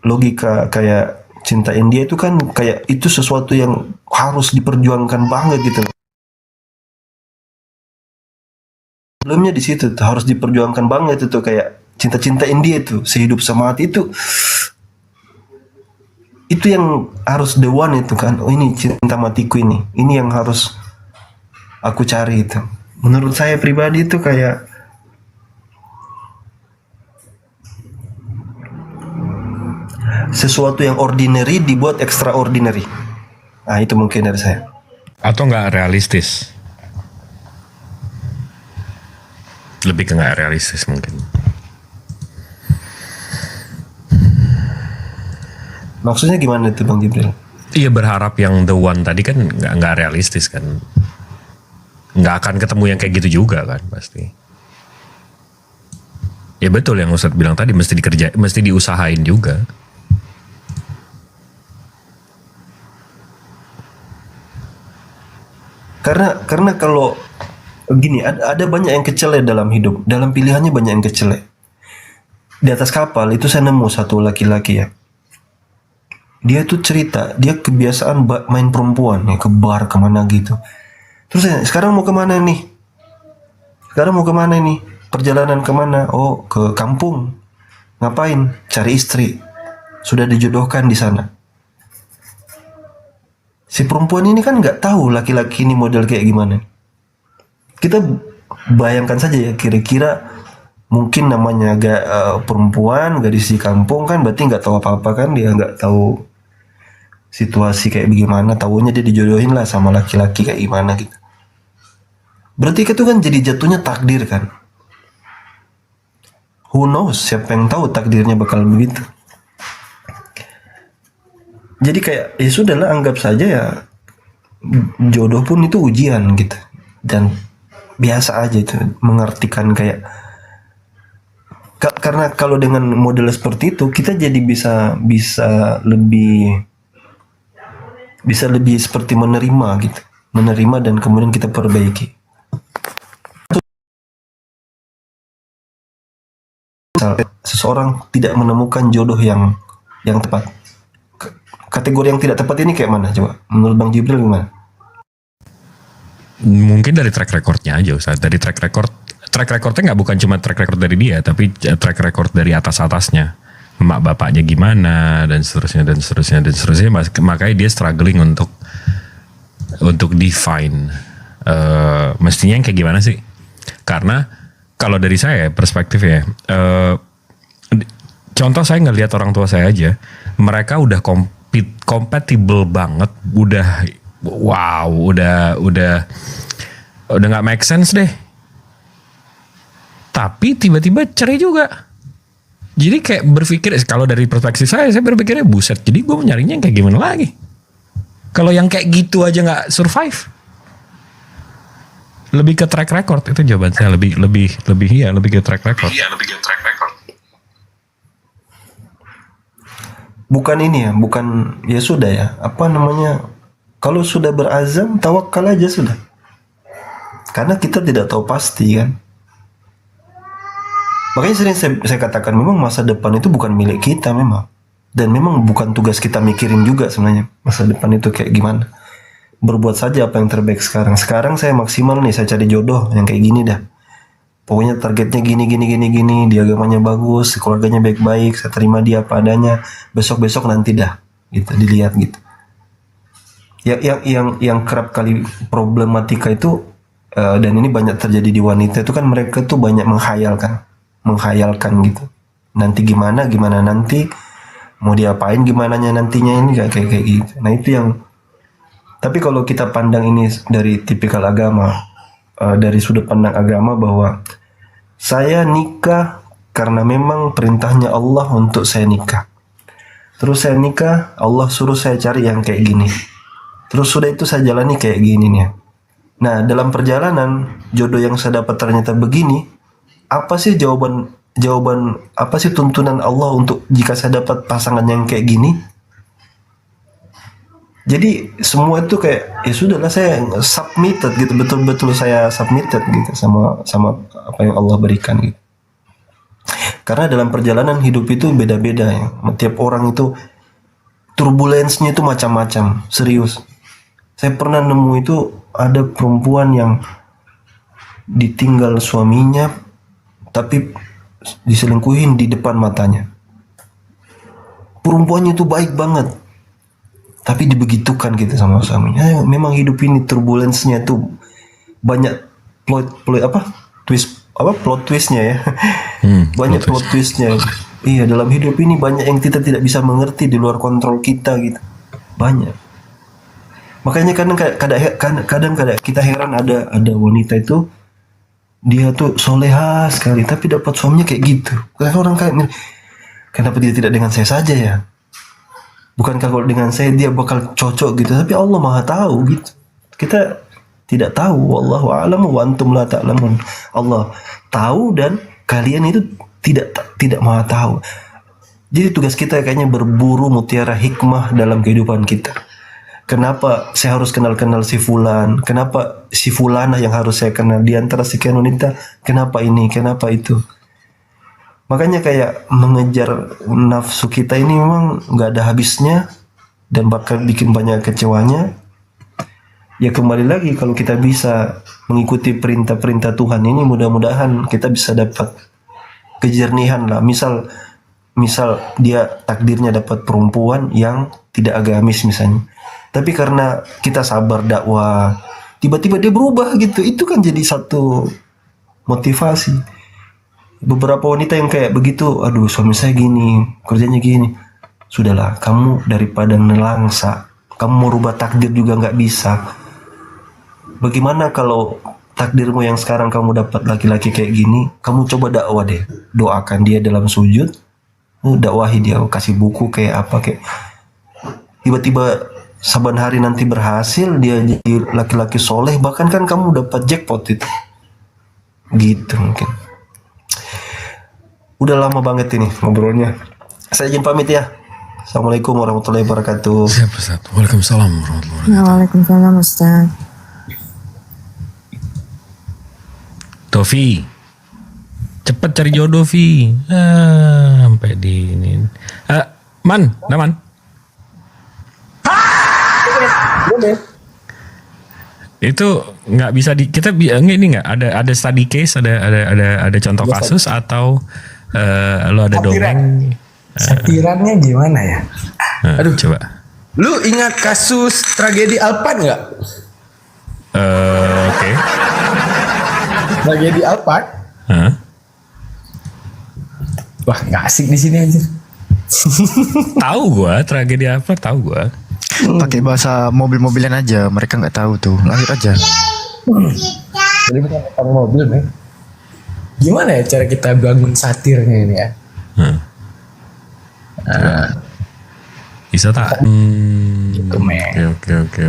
logika kayak cinta India itu kan kayak itu sesuatu yang harus diperjuangkan banget gitu. Sebelumnya di situ tuh harus diperjuangkan banget itu, kayak cinta-cinta India itu sehidup semati itu yang harus the one itu kan. Oh, ini cinta matiku, ini yang harus aku cari itu. Menurut saya pribadi itu kayak sesuatu yang ordinary dibuat extraordinary. Nah, itu mungkin dari saya. Atau nggak realistis? Lebih ke nggak realistis mungkin. Maksudnya gimana itu Bang Jibril? Iya, berharap yang the one tadi kan nggak realistis kan. Nggak akan ketemu yang kayak gitu juga kan pasti. Ya betul yang Ustadz bilang tadi, mesti diusahain juga. Karena kalau gini, ada banyak yang kecele dalam hidup, dalam pilihannya banyak yang kecele. Di atas kapal itu saya nemu satu laki-laki ya. Dia tuh cerita, dia kebiasaan main perempuan ya, ke bar kemana gitu. Terus saya, sekarang mau kemana nih? Perjalanan kemana? Oh, ke kampung. Ngapain? Cari istri. Sudah dijodohkan di sana. Si perempuan ini kan nggak tahu laki-laki ini model kayak gimana. Kita bayangkan saja ya, kira-kira mungkin namanya perempuan gadis di kampung kan, berarti nggak tahu apa-apa kan, dia nggak tahu situasi kayak bagaimana, tahunya dia dijodohin lah sama laki-laki kayak gimana gitu. Berarti itu kan jadi jatuhnya takdir kan. Who knows, siapa yang tahu takdirnya bakal begitu. Jadi kayak ya sudahlah, anggap saja ya jodoh pun itu ujian gitu. Dan biasa aja itu mengartikan kayak karena kalau dengan model seperti itu kita jadi bisa lebih seperti menerima gitu, dan kemudian kita perbaiki. Seseorang tidak menemukan jodoh yang tepat, kategori yang tidak tepat ini kayak mana coba menurut Bang Jibril gimana? Mungkin dari track recordnya aja Ustaz. Dari track recordnya nggak bukan cuma track record dari dia, tapi track record dari atasnya, emak bapaknya gimana dan seterusnya. Makanya dia struggling untuk define mestinya yang kayak gimana sih. Karena kalau dari saya perspektif ya, contoh saya ngelihat orang tua saya aja, mereka udah compatible banget, udah nggak make sense deh. Tapi tiba-tiba cerai juga. Jadi kayak berpikir, kalau dari perspektif saya berpikirnya buset. Jadi gue nyarinya yang kayak gimana lagi? Kalau yang kayak gitu aja nggak survive. Lebih ke track record itu jawaban saya, lebih ke track record. Bukan ini ya, bukan ya sudah ya. Apa namanya? Kalau sudah berazam, tawakal aja sudah. Karena kita tidak tahu pasti kan. Makanya sering saya katakan memang masa depan itu bukan milik kita memang. Dan memang bukan tugas kita mikirin juga sebenarnya masa depan itu kayak gimana. Berbuat saja apa yang terbaik sekarang. Sekarang saya maksimal nih, saya cari jodoh yang kayak gini dah. Pokoknya targetnya gini. Dia agamanya bagus, keluarganya baik-baik, saya terima dia apa adanya. Besok nanti dah gitu, dilihat gitu. Yang kerap kali problematika itu dan ini banyak terjadi di wanita itu kan, mereka tuh banyak menghayalkan gitu. Nanti gimana nanti, mau diapain nantinya, ini kayak gitu. Nah itu yang, tapi kalau kita pandang ini dari tipikal agama, dari sudut pandang agama, bahwa saya nikah karena memang perintahnya Allah untuk saya nikah. Terus saya nikah, Allah suruh saya cari yang kayak gini. Terus sudah itu saya jalani kayak gini nih. Nah dalam perjalanan jodoh yang saya dapat ternyata begini. Apa sih jawaban jawaban apa sih tuntunan Allah untuk jika saya dapat pasangan yang kayak gini? Jadi semua itu kayak ya sudahlah, saya submitted gitu, betul-betul saya submitted gitu sama apa yang Allah berikan gitu. Karena dalam perjalanan hidup itu beda-beda ya. Tiap orang itu turbulensinya itu macam-macam, serius. Saya pernah nemu itu ada perempuan yang ditinggal suaminya tapi diselingkuhin di depan matanya. Perempuannya itu baik banget, tapi dibegitukan gitu sama suaminya. Ya, memang hidup ini turbulensinya tuh banyak plot twistnya ya. Banyak plot twistnya. Iya, dalam hidup ini banyak yang kita tidak bisa mengerti, di luar kontrol kita gitu. Banyak. Makanya kadang kita heran ada wanita itu dia tuh soleha sekali tapi dapat suaminya kayak gitu. Kadang orang kayak, kenapa dia tidak dengan saya saja ya? Bukankah kalau dengan saya dia bakal cocok gitu? Tapi Allah Maha tahu gitu. Kita tidak tahu. Wallahu a'lamu wa antum la ta'lamun. Allah tahu dan kalian itu tidak Maha tahu. Jadi tugas kita kayaknya berburu mutiara hikmah dalam kehidupan kita. Kenapa saya harus kenal si fulan? Kenapa si fulana yang harus saya kenal di antara sekian wanita? Kenapa ini? Kenapa itu? Makanya kayak mengejar nafsu kita ini memang nggak ada habisnya dan bakal bikin banyak kecewanya. Ya kembali lagi, kalau kita bisa mengikuti perintah-perintah Tuhan ini, mudah-mudahan kita bisa dapat kejernihan lah. Misal dia takdirnya dapat perempuan yang tidak agamis misalnya. Tapi karena kita sabar dakwah, tiba-tiba dia berubah gitu. Itu kan jadi satu motivasi. Beberapa wanita yang kayak begitu, aduh suami saya gini, kerjanya gini. Sudahlah, kamu daripada nelangsa, kamu mau rubah takdir juga nggak bisa. Bagaimana kalau takdirmu yang sekarang kamu dapat laki-laki kayak gini, kamu coba dakwah deh. Doakan dia dalam sujud, dakwahi dia, kasih buku kayak apa kayak. Tiba-tiba saban hari nanti berhasil, dia jadi laki-laki soleh, bahkan kan kamu dapat jackpot itu. Gitu mungkin. Udah lama banget ini ngobrolnya. Saya izin pamit ya. Assalamualaikum warahmatullahi wabarakatuh. Siap Ustaz. Waalaikumsalam warahmatullahi wabarakatuh. Waalaikumsalam Ustaz. Tofi, cepet cari jodoh Vi. Sampai di ini. Man. Itu nggak bisa ini nggak ada study case, ada contoh kasus atau lo ada dongeng? Satirannya gimana ya? Aduh, coba. Lu ingat kasus tragedi Alphard nggak? Oke. Tragedi Alphard? Hah? Wah, nggak asik di sini aja. Tahu gua tragedi apa? Tahu gua. Pakai bahasa mobil-mobilan aja, mereka nggak tahu tuh. Lanjut aja. Jadi bukan tentang mobil, men. Gimana ya cara kita bangun satirnya ini ya? Bisa tak? Gitu, men. Oke.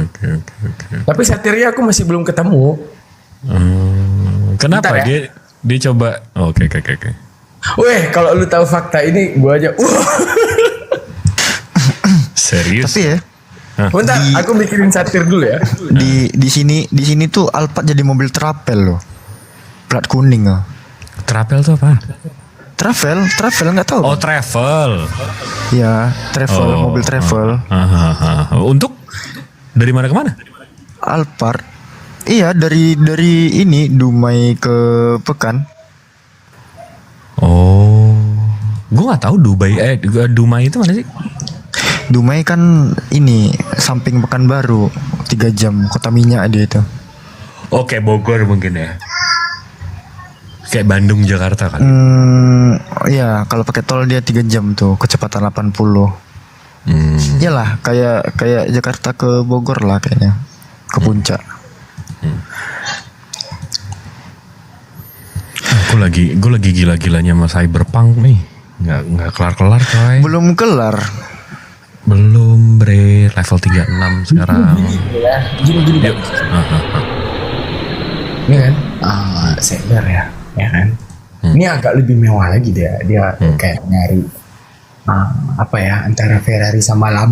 Tapi satirnya aku masih belum ketemu. Kenapa Bentar ya. dia coba? Oke. Weh, kalau lu tahu fakta ini, gua aja. Serius? Tapi ya, Bentar, aku mikirin satir dulu ya. di sini tuh Alphard jadi mobil trapel loh. Plat kuning loh. Trapel tuh apa? Travel nggak tahu. Oh, travel. Ya, mobil travel. Untuk dari mana ke mana? Alphard. Iya, dari ini Dumai ke Pekan. Oh, gue nggak tahu Dumai itu mana sih? Dumai kan ini samping Pekanbaru, 3 jam, kota minyak dia itu. Oke, Bogor mungkin ya. Kayak Bandung Jakarta kan. Iya, kalau pakai tol dia 3 jam tuh, kecepatan 80. Iyalah, kayak Jakarta ke Bogor lah kayaknya. Ke puncak. Gue lagi gila-gilanya sama Cyberpunk nih. Nggak kelar-kelar coy. Belum kelar. Belum bre, level 36 sekarang. Gini. Yuk. Ini kan, seller ya kan. Ini agak lebih mewah lagi dia kayak nyari apa ya, antara Ferrari sama Lambo